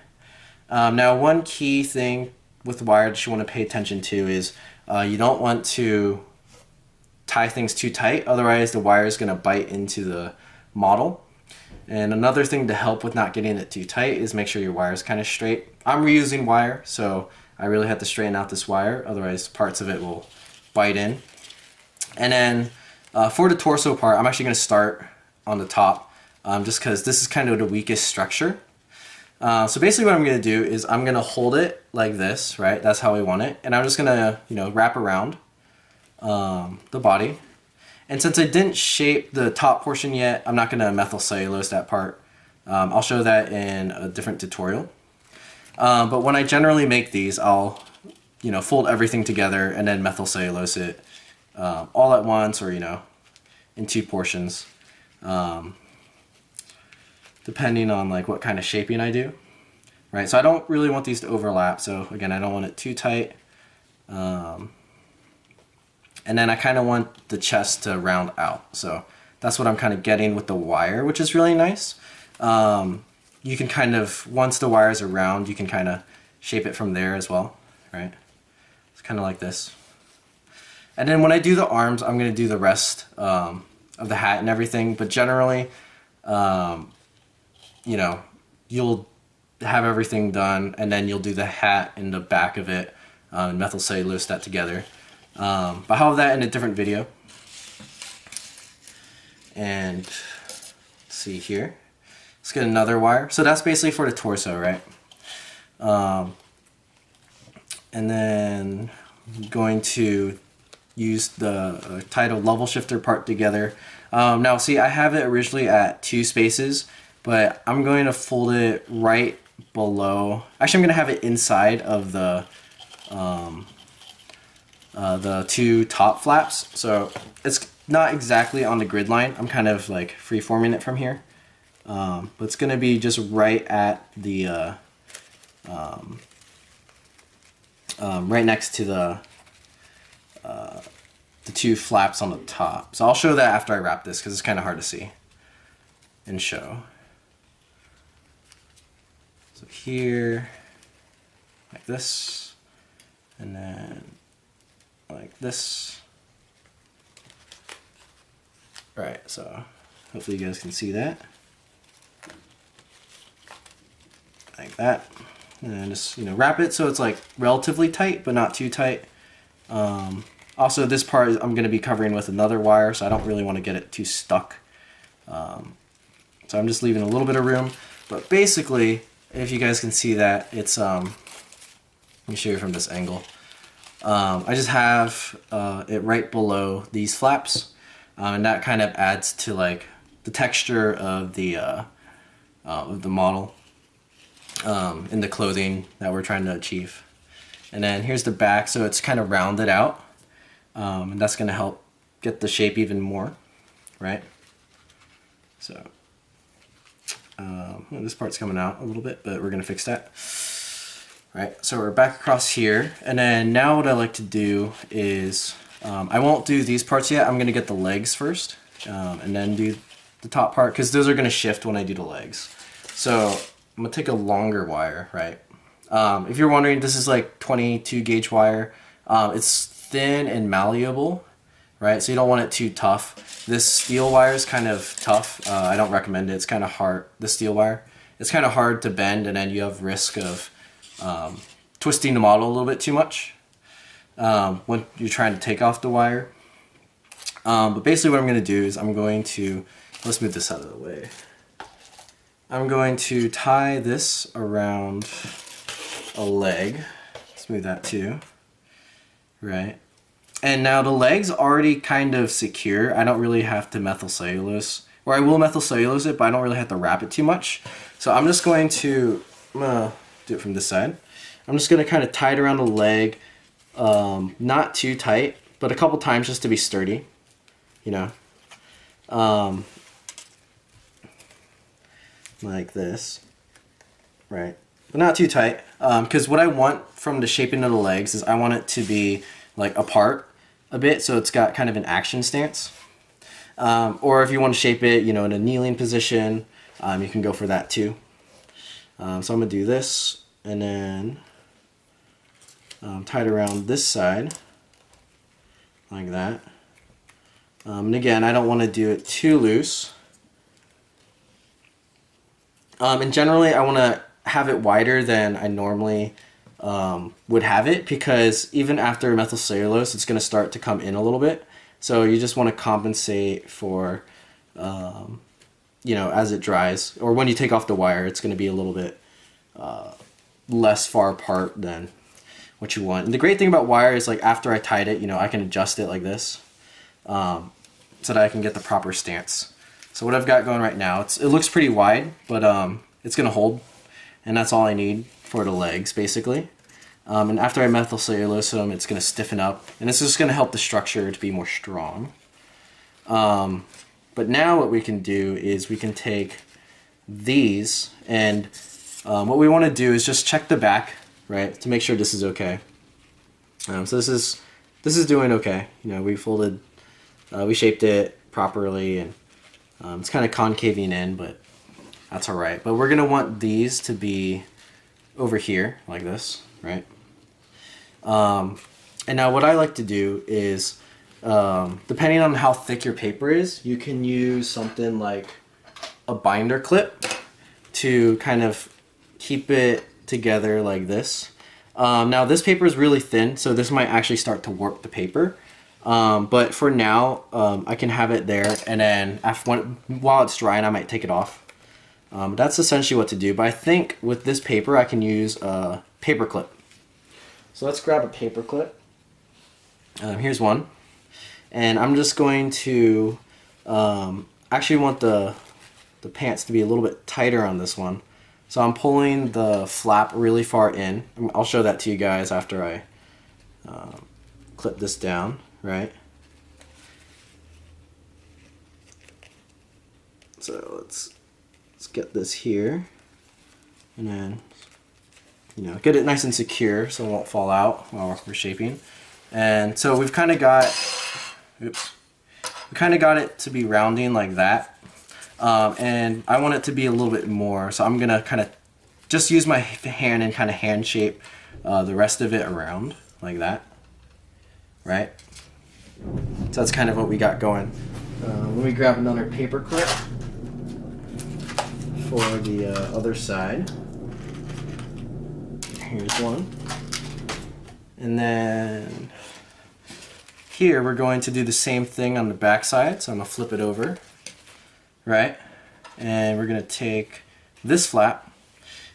A: Now, one key thing with wire that you want to pay attention to is you don't want to tie things too tight, otherwise the wire is going to bite into the model. And another thing to help with not getting it too tight is make sure your wire is kind of straight. I'm reusing wire, so I really have to straighten out this wire, otherwise parts of it will bite in. And then for the torso part, I'm actually going to start on the top, just because this is kind of the weakest structure. So basically what I'm going to do is I'm going to hold it like this, right? That's how we want it. And I'm just going to, you know, wrap around the body. And since I didn't shape the top portion yet, I'm not going to methyl cellulose that part. I'll show that in a different tutorial. But when I generally make these, I'll, you know, fold everything together and then methyl cellulose it all at once, or, you know, in 2 portions, depending on like what kind of shaping I do, right? So I don't really want these to overlap. So again, I don't want it too tight. And then I kind of want the chest to round out. So that's what I'm kind of getting with the wire, which is really nice. You can kind of, once the wires are round, you can kind of shape it from there as well, right? It's kind of like this. And then when I do the arms, I'm going to do the rest of the hat and everything. But generally, you know, you'll have everything done, and then you'll do the hat and the back of it, and methyl cellulose that together. But I'll have that in a different video. And let's see here. Let's get another wire. So that's basically for the torso, right? And then I'm going to use the title level shifter part together. Now see, I have it originally at 2 spaces, but I'm going to fold it right below. Actually, I'm going to have it inside of the 2 top flaps. So it's not exactly on the grid line. I'm kind of like free forming it from here. But it's going to be just right at the right next to the 2 flaps on the top. So I'll show that after I wrap this, because it's kind of hard to see and show. So here, like this, and then like this. Right, so hopefully you guys can see that. Like that. And then just, you know, wrap it so it's like relatively tight, but not too tight. Also, this part I'm going to be covering with another wire, so I don't really want to get it too stuck. So I'm just leaving a little bit of room. But basically, if you guys can see that, it's, let me show you from this angle. I just have it right below these flaps, and that kind of adds to like the texture of the model in the clothing that we're trying to achieve. And then here's the back, so it's kind of rounded out, and that's going to help get the shape even more, right? So this part's coming out a little bit, but we're going to fix that. Right, so we're back across here, and then now what I like to do is, I won't do these parts yet. I'm going to get the legs first, and then do the top part, because those are going to shift when I do the legs. So I'm going to take a longer wire, right? If you're wondering, this is like 22 gauge wire. It's thin and malleable, right? So you don't want it too tough. This steel wire is kind of tough. I don't recommend it. It's kind of hard, the steel wire. It's kind of hard to bend, and then you have risk of twisting the model a little bit too much when you're trying to take off the wire. But basically what I'm going to do is I'm going to, let's move this out of the way. I'm going to tie this around a leg. Let's move that too. Right. And now the leg's already kind of secure. I don't really have to methyl cellulose, or I will methyl cellulose it, but I don't really have to wrap it too much. So I'm just going to, do it from this side. I'm just going to kind of tie it around the leg, not too tight, but a couple times just to be sturdy, you know, like this, right? But not too tight, because what I want from the shaping of the legs is I want it to be like apart a bit, so it's got kind of an action stance. Or if you want to shape it, you know, in a kneeling position, you can go for that too. So I'm going to do this, and then tie it around this side, like that. And again, I don't want to do it too loose. And generally I want to have it wider than I normally would have it, because even after methyl cellulose it's going to start to come in a little bit. So you just want to compensate for, you know, as it dries, or when you take off the wire, it's going to be a little bit less far apart than what you want. And the great thing about wire is, like, after I tied it, you know, I can adjust it like this, so that I can get the proper stance. So what I've got going right now, it looks pretty wide, but it's going to hold, and that's all I need for the legs, basically. And after I methyl cellulose them, it's going to stiffen up, and this is just going to help the structure to be more strong. But now what we can do is we can take these, and what we want to do is just check the back, right, to make sure this is okay. So this is doing okay. You know, we folded, we shaped it properly, and it's kind of concaving in, but that's all right. But we're gonna want these to be over here like this, right? And now what I like to do is, depending on how thick your paper is, you can use something like a binder clip to kind of keep it together like this. Now this paper is really thin, so this might actually start to warp the paper. But for now, I can have it there, and then while it's drying, I might take it off. That's essentially what to do. But I think with this paper, I can use a paper clip. So let's grab a paper clip. Here's one. And I'm just going to actually want the pants to be a little bit tighter on this one. So I'm pulling the flap really far in. I'll show that to you guys after I clip this down, right? So let's get this here, and then, you know, get it nice and secure so it won't fall out while we're shaping. And so we've kind of got, oops, we kind of got it to be rounding like that. And I want it to be a little bit more, so I'm gonna kind of just use my hand and kind of hand shape the rest of it around like that, right? So that's kind of what we got going. Let me grab another paper clip for the other side. Here's one. And then here we're going to do the same thing on the back side, so I'm gonna flip it over, right? And we're gonna take this flap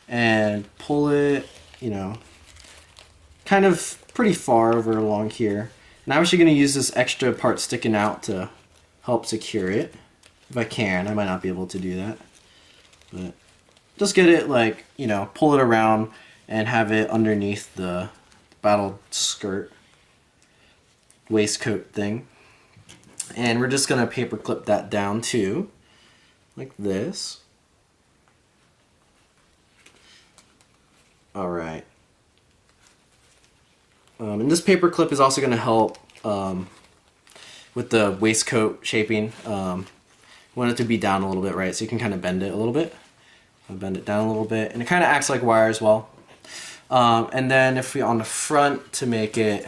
A: and pull it, you know, kind of pretty far over along here. And I'm actually gonna use this extra part sticking out to help secure it. If I can, I might not be able to do that. But just get it, like, you know, pull it around and have it underneath the battle skirt waistcoat thing. And we're just gonna paper clip that down too, like this. All right. And this paper clip is also gonna help with the waistcoat shaping. You want it to be down a little bit, right? So you can kind of bend it a little bit. I'll bend it down a little bit, and it kind of acts like wire as well. And then if we on the front to make it,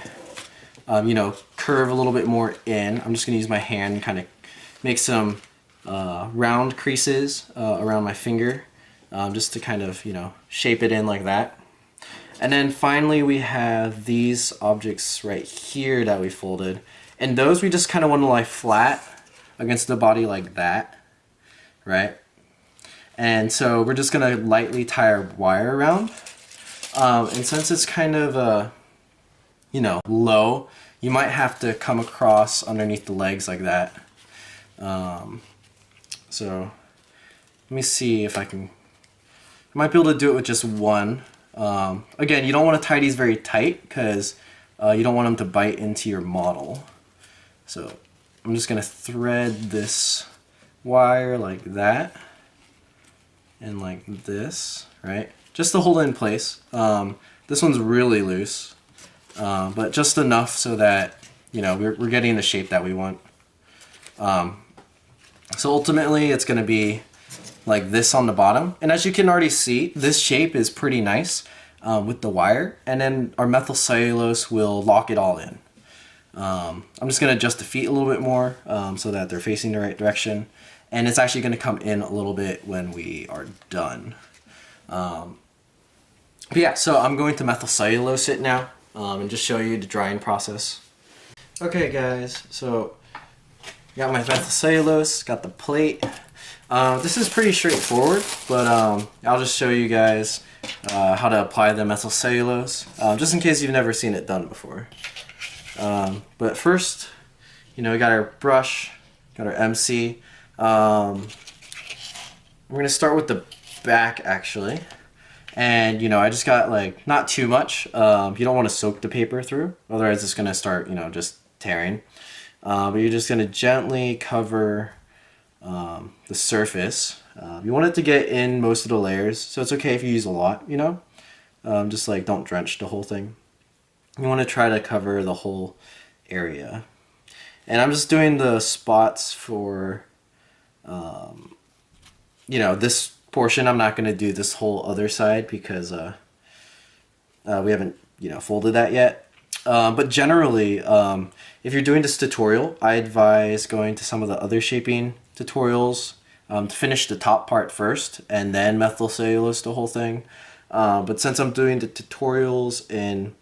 A: you know, curve a little bit more in, I'm just gonna use my hand and kind of make some round creases around my finger, just to kind of, you know, shape it in like that. And then finally we have these objects right here that we folded, and those we just kind of want to lie flat against the body like that, right? And so we're just gonna lightly tie our wire around. And since it's kind of, you know, low, you might have to come across underneath the legs like that. So let me see if I might be able to do it with just one. Again, you don't want to tie these very tight because you don't want them to bite into your model. So I'm just gonna thread this wire like that and like this, right? Just to hold it in place. This one's really loose, but just enough so that, you know, we're getting the shape that we want. So ultimately it's gonna be like this on the bottom. And as you can already see, this shape is pretty nice with the wire, and then our methyl cellulose will lock it all in. I'm just gonna adjust the feet a little bit more so that they're facing the right direction. and it's actually going to come in a little bit when we are done. But yeah, so I'm going to methyl cellulose it now and just show you the drying process. Okay guys, so got my methyl cellulose, got the plate. This is pretty straightforward, but I'll just show you guys how to apply the methyl cellulose, just in case you've never seen it done before. But first, we got our brush, got our MC. We're going to start with the back actually. And I just got like not too much. You don't want to soak the paper through, otherwise it's going to start just tearing. But you're just going to gently cover the surface. You want it to get in most of the layers, so it's okay if you use a lot, just like don't drench the whole thing. You want to try to cover the whole area. And I'm just doing the spots for this portion. I'm not going to do this whole other side because we haven't folded that yet. But generally, if you're doing this tutorial, I advise going to some of the other shaping tutorials to finish the top part first and then methyl cellulose the whole thing. But since I'm doing the tutorials in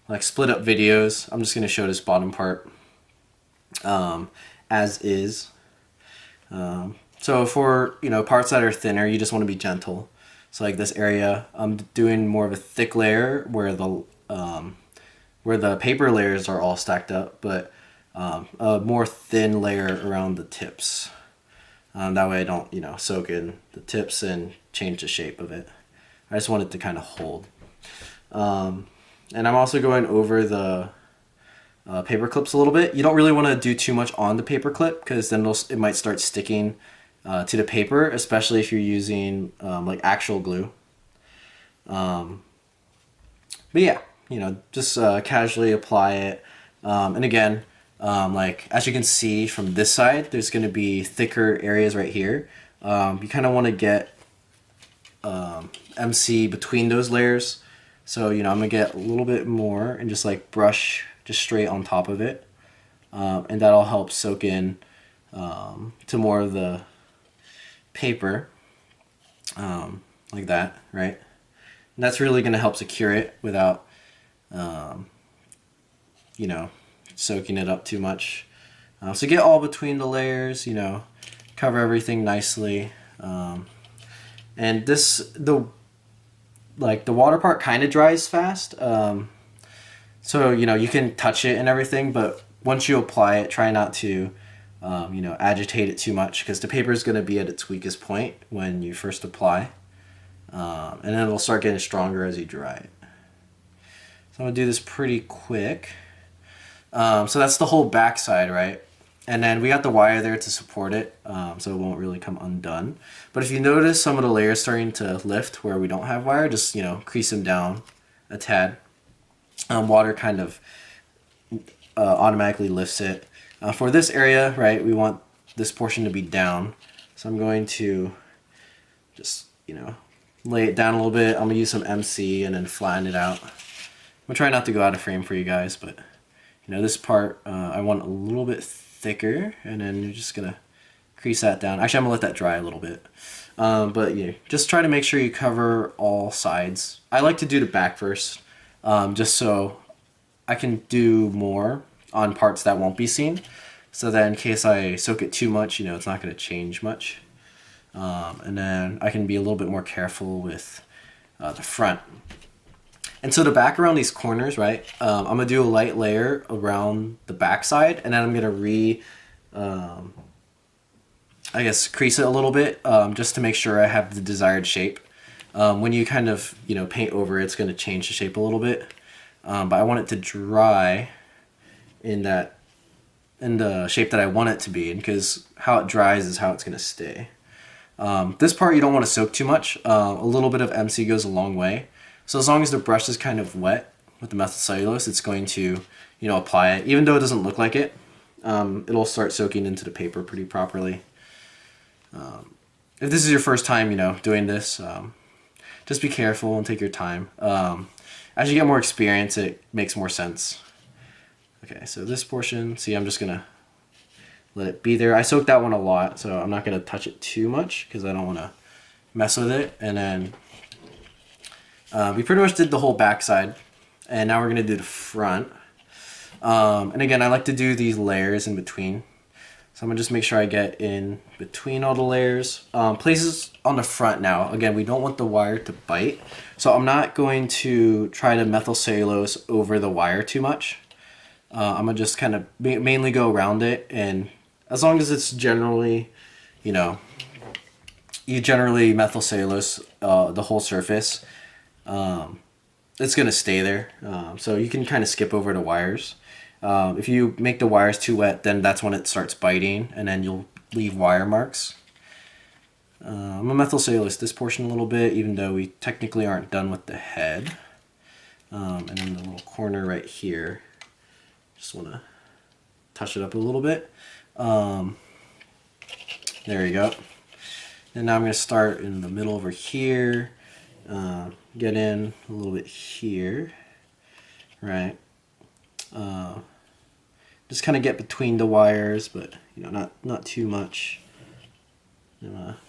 A: like split up videos, I'm just going to show this bottom part as is. So for parts that are thinner, you just want to be gentle. So like this area, I'm doing more of a thick layer where the paper layers are all stacked up, but a more thin layer around the tips. That way I don't soak in the tips and change the shape of it. I just want it to kind of hold. And I'm also going over the paper clips a little bit. You don't really want to do too much on the paper clip because then it might start sticking to the paper, especially if you're using like actual glue. But yeah, just casually apply it. And again, like as you can see from this side, there's going to be thicker areas right here. You kind of want to get MC between those layers. So I'm gonna get a little bit more and just like brush just straight on top of it, and that'll help soak in to more of the paper, like that, right? And that's really gonna help secure it without soaking it up too much. So get all between the layers, cover everything nicely. And the water part kind of dries fast. So, you can touch it and everything, but once you apply it, try not to, agitate it too much because the paper is going to be at its weakest point when you first apply. And then it'll start getting stronger as you dry it. So I'm going to do this pretty quick. So that's the whole back side, right? And then we got the wire there to support it, so it won't really come undone. But if you notice some of the layers starting to lift where we don't have wire, just crease them down a tad. Water kind of automatically lifts it. For this area, right, we want this portion to be down. So I'm going to just lay it down a little bit. I'm gonna use some MC and then flatten it out. I'm gonna try not to go out of frame for you guys, but this part I want a little bit thicker, and then you're just gonna crease that down. Actually, I'm gonna let that dry a little bit. But just try to make sure you cover all sides. I like to do the back first, just so I can do more on parts that won't be seen. So that in case I soak it too much, it's not gonna change much. And then I can be a little bit more careful with the front. And so the back around these corners, right, I'm going to do a light layer around the back side, and then I'm going to crease it a little bit just to make sure I have the desired shape. When you kind of, paint over it, it's going to change the shape a little bit. But I want it to dry in the shape that I want it to be, because how it dries is how it's going to stay. This part you don't want to soak too much. A little bit of MC goes a long way. So as long as the brush is kind of wet with the methyl cellulose, it's going to, apply it. Even though it doesn't look like it, it'll start soaking into the paper pretty properly. If this is your first time, doing this, just be careful and take your time. As you get more experience, it makes more sense. Okay, so this portion, see, I'm just gonna let it be there. I soaked that one a lot, so I'm not going to touch it too much because I don't want to mess with it. And then we pretty much did the whole backside, and now we're going to do the front. And again, I like to do these layers in between. So I'm going to just make sure I get in between all the layers. Places on the front now. Again, we don't want the wire to bite. So I'm not going to try to methyl cellulose over the wire too much. I'm going to just kind of mainly go around it. And as long as it's generally, you know, you generally methyl cellulose the whole surface, it's going to stay there. So you can kind of skip over the wires. If you make the wires too wet, then that's when it starts biting, and then you'll leave wire marks. I'm gonna methyl cellulose this portion a little bit, even though we technically aren't done with the head. And then the little corner right here, just want to touch it up a little bit. There you go. And now I'm going to start in the middle over here, get in a little bit here, right? Just kind of get between the wires, but you know, not too much.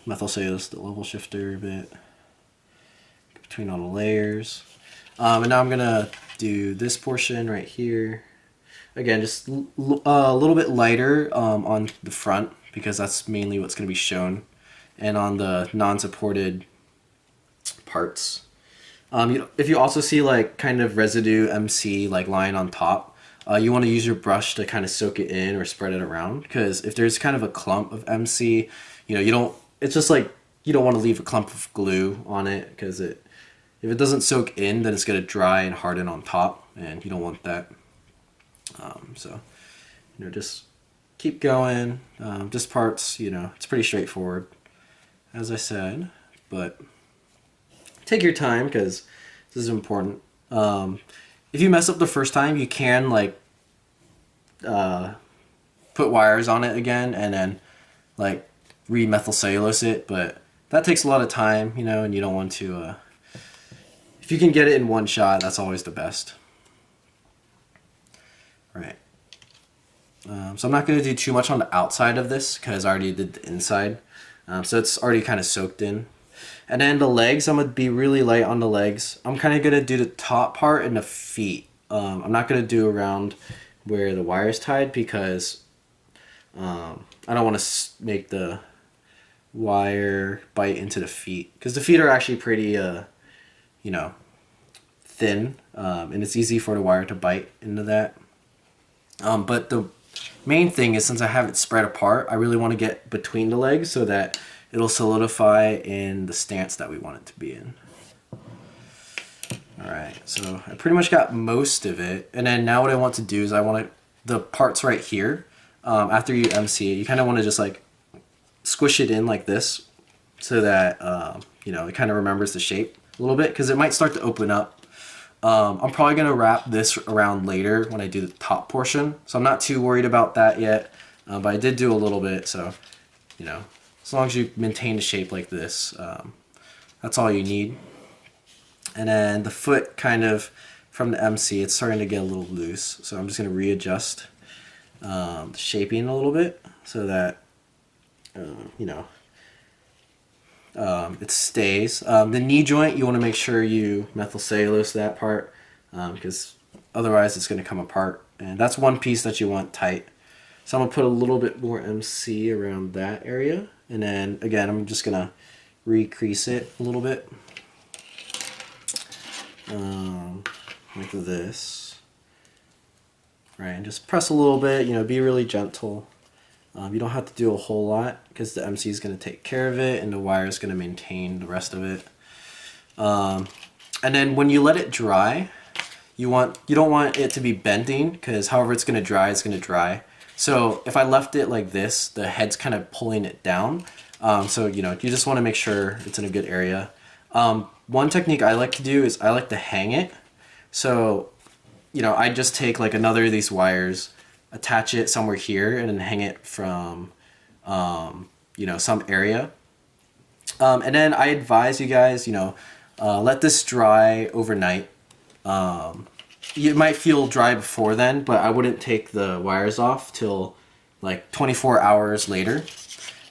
A: Methyl cellulose the level shifter a bit between all the layers. And now I'm gonna do this portion right here. Again, just a little bit lighter on the front because that's mainly what's gonna be shown, and on the non-supported parts. If you also see like kind of residue MC like lying on top, you want to use your brush to kind of soak it in or spread it around, because if there's kind of a clump of MC, you know, it's just like you don't want to leave a clump of glue on it, because if it doesn't soak in, then it's going to dry and harden on top, and you don't want that. So, you know, just keep going. This part's, you know, it's pretty straightforward, as I said, but take your time because this is important. If you mess up the first time, you can like put wires on it again and then like re-methyl cellulose it, but that takes a lot of time, you know, and you don't want to. If you can get it in one shot, that's always the best. Right. So I'm not going to do too much on the outside of this because I already did the inside, so it's already kind of soaked in. And then the legs, I'm going to be really light on the legs. I'm kind of going to do the top part and the feet. I'm not going to do around where the wire is tied because I don't want to make the wire bite into the feet. Because the feet are actually pretty, you know, thin. And it's easy for the wire to bite into that. But the main thing is, since I have it spread apart, I really want to get between the legs so that it'll solidify in the stance that we want it to be in. Alright, so I pretty much got most of it. And then now what I want to do is the parts right here, after you MC it, you kind of want to just like squish it in like this so that, you know, it kind of remembers the shape a little bit, because it might start to open up. I'm probably going to wrap this around later when I do the top portion, so I'm not too worried about that yet, but I did do a little bit, so, you know, as long as you maintain the shape like this, that's all you need. And then the foot, kind of from the MC, it's starting to get a little loose, so I'm just going to readjust the shaping a little bit so that, you know, it stays. The knee joint, you want to make sure you methyl cellulose that part, because otherwise it's going to come apart, and that's one piece that you want tight. So I'm going to put a little bit more MC around that area, and then again I'm just going to recrease it a little bit, like this, right, and just press a little bit, you know, be really gentle. You don't have to do a whole lot because the MC is going to take care of it and the wire is going to maintain the rest of it. And then when you let it dry, you don't want it to be bending, because however it's going to dry, it's going to dry. So if I left it like this, the head's kind of pulling it down. So, you know, you just want to make sure it's in a good area. One technique I like to do is I like to hang it. So, you know, I just take like another of these wires, attach it somewhere here, and then hang it from, you know, some area. And then I advise you guys, you know, let this dry overnight. You might feel dry before then, but I wouldn't take the wires off till like 24 hours later,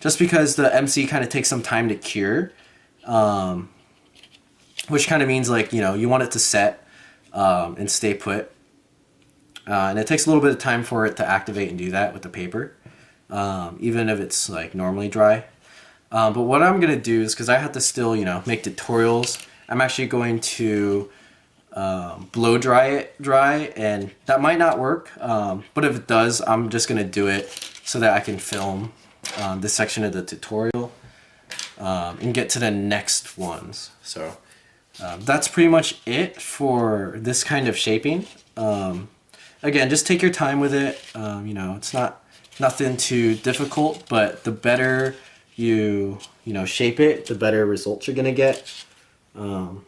A: just because the MC kind of takes some time to cure, which kind of means like, you know, you want it to set and stay put. And it takes a little bit of time for it to activate and do that with the paper, even if it's like normally dry. But what I'm going to do is, because I have to still, you know, make tutorials, I'm actually going to blow dry it dry, and that might not work. But if it does, I'm just going to do it so that I can film this section of the tutorial and get to the next ones. So that's pretty much it for this kind of shaping. Again, just take your time with it. You know, it's nothing too difficult, but the better you shape it, the better results you're gonna get. But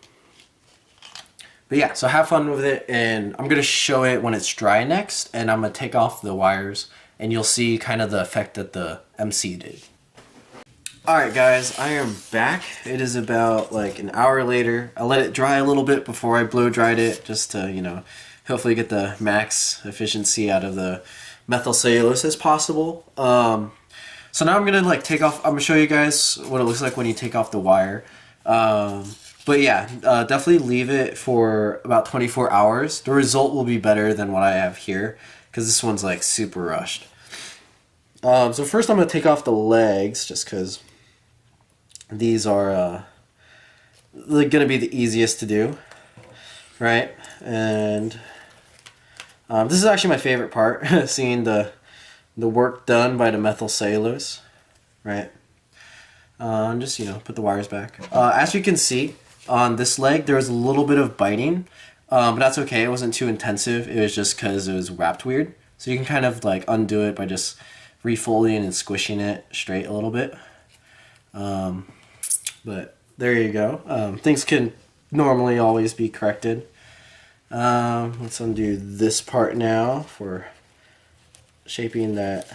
A: yeah, so have fun with it, and I'm gonna show it when it's dry next, and I'm gonna take off the wires, and you'll see kind of the effect that the MC did. Alright guys, I am back. It is about like an hour later. I let it dry a little bit before I blow dried it, just to, you know, hopefully get the max efficiency out of the methyl cellulose as possible. So now I'm gonna like take off, I'm gonna show you guys what it looks like when you take off the wire. But yeah, definitely leave it for about 24 hours. The result will be better than what I have here, because this one's like super rushed. So first I'm gonna take off the legs, just because these are gonna be the easiest to do, right? And this is actually my favorite part, seeing the work done by the methyl cellulose, right? Just, you know, put the wires back. As you can see on this leg, there was a little bit of biting, but that's okay. It wasn't too intensive. It was just because it was wrapped weird. So you can kind of like undo it by just refolding and squishing it straight a little bit. But there you go. Things can normally always be corrected. Let's undo this part now for shaping that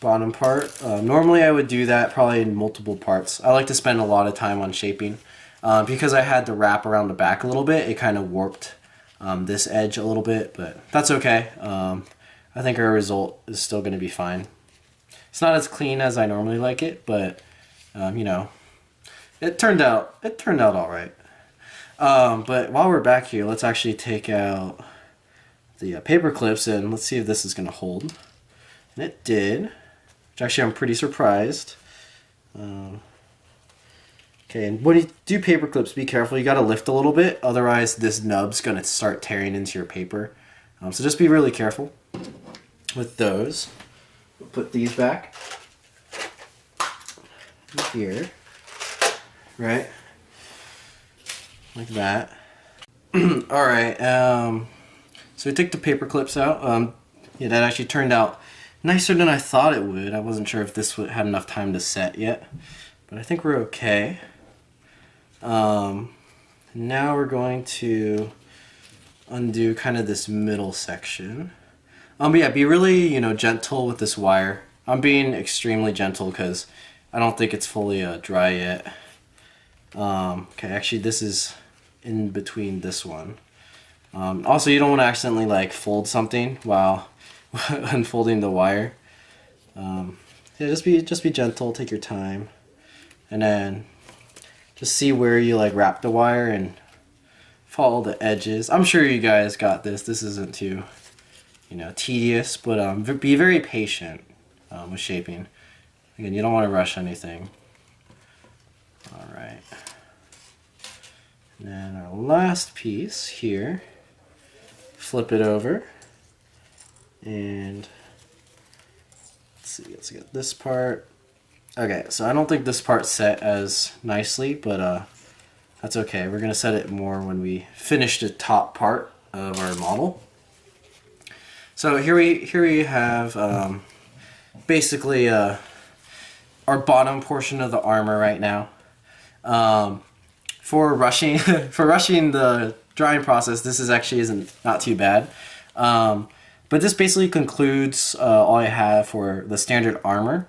A: bottom part. Normally I would do that probably in multiple parts. I like to spend a lot of time on shaping. Because I had the wrap around the back a little bit, it kind of warped this edge a little bit, but that's okay. I think our result is still going to be fine. It's not as clean as I normally like it, but you know, it turned out all right. But while we're back here, let's actually take out the paper clips, and let's see if this is going to hold. And it did, which actually I'm pretty surprised. Okay, and when you do paper clips, be careful. You got to lift a little bit, otherwise this nub's going to start tearing into your paper. So just be really careful with those. We'll put these back here, right? Like that. Alright, so we took the paper clips out. Yeah, that actually turned out nicer than I thought it would. I wasn't sure if this had enough time to set yet, but I think we're okay. Now we're going to undo kind of this middle section. But yeah, be really, you know, gentle with this wire. I'm being extremely gentle because I don't think it's fully dry yet. Okay, actually this is in between this one. Also, you don't want to accidentally like fold something while unfolding the wire. Yeah, just be gentle, take your time, and then just see where you like wrap the wire and follow the edges. I'm sure you guys got this. This isn't too, you know, tedious, but be very patient with shaping. Again, you don't want to rush anything. All right. And then our last piece here, flip it over, and let's get this part. Okay, so I don't think this part set as nicely, but that's okay. We're gonna set it more when we finish the top part of our model. So here we have basically our bottom portion of the armor right now. For rushing the drying process, this isn't not too bad. But this basically concludes all I have for the standard armor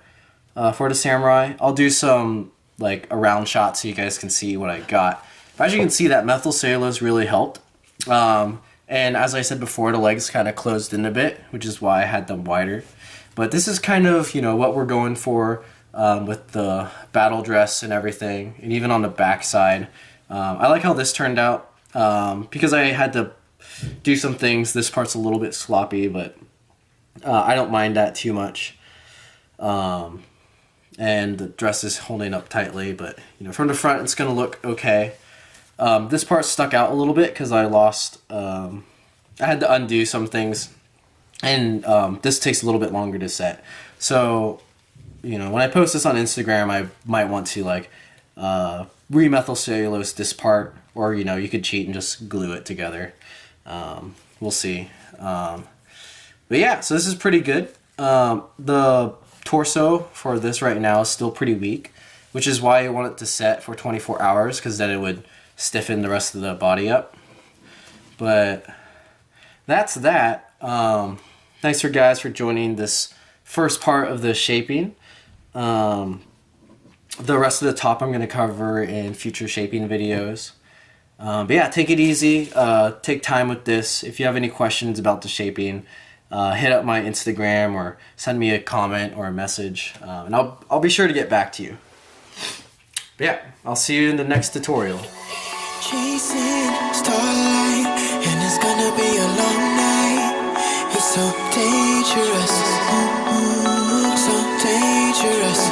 A: for the samurai. I'll do some like around shots so you guys can see what I got. But as you can see, that methyl cellulose really helped. And as I said before, the legs kind of closed in a bit, which is why I had them wider. But this is kind of, you know, what we're going for with the battle dress and everything, and even on the back side. I like how this turned out because I had to do some things. This part's a little bit sloppy, but I don't mind that too much. And the dress is holding up tightly, but you know, from the front it's gonna look okay. This part stuck out a little bit because I lost, I had to undo some things, and this takes a little bit longer to set. So, you know, when I post this on Instagram, I might want to like remethyl cellulose this part, or you know, you could cheat and just glue it together. We'll see. But yeah, so this is pretty good. The torso for this right now is still pretty weak, which is why I want it to set for 24 hours, because then it would stiffen the rest of the body up. But that's that. Thanks for guys for joining this first part of the shaping. The rest of the top I'm going to cover in future shaping videos. But yeah, take it easy. Take time with this. If you have any questions about the shaping, hit up my Instagram or send me a comment or a message, and I'll be sure to get back to you. But yeah, I'll see you in the next tutorial.
B: Chasing starlight, and it's gonna be a long night. It's so dangerous, so dangerous.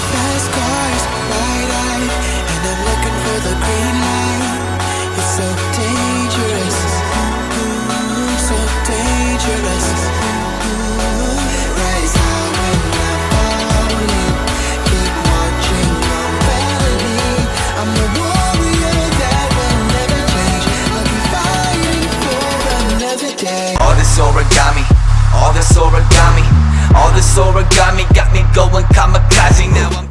B: Fast cars, wide-eyed, and I'm looking for the green light. It's so dangerous, so dangerous. Rise high when I'm falling, keep marching on melody. I'm the warrior that will never change. I'll be fighting for another day.
C: All this origami, all this origami, all this origami got me going kamikaze now.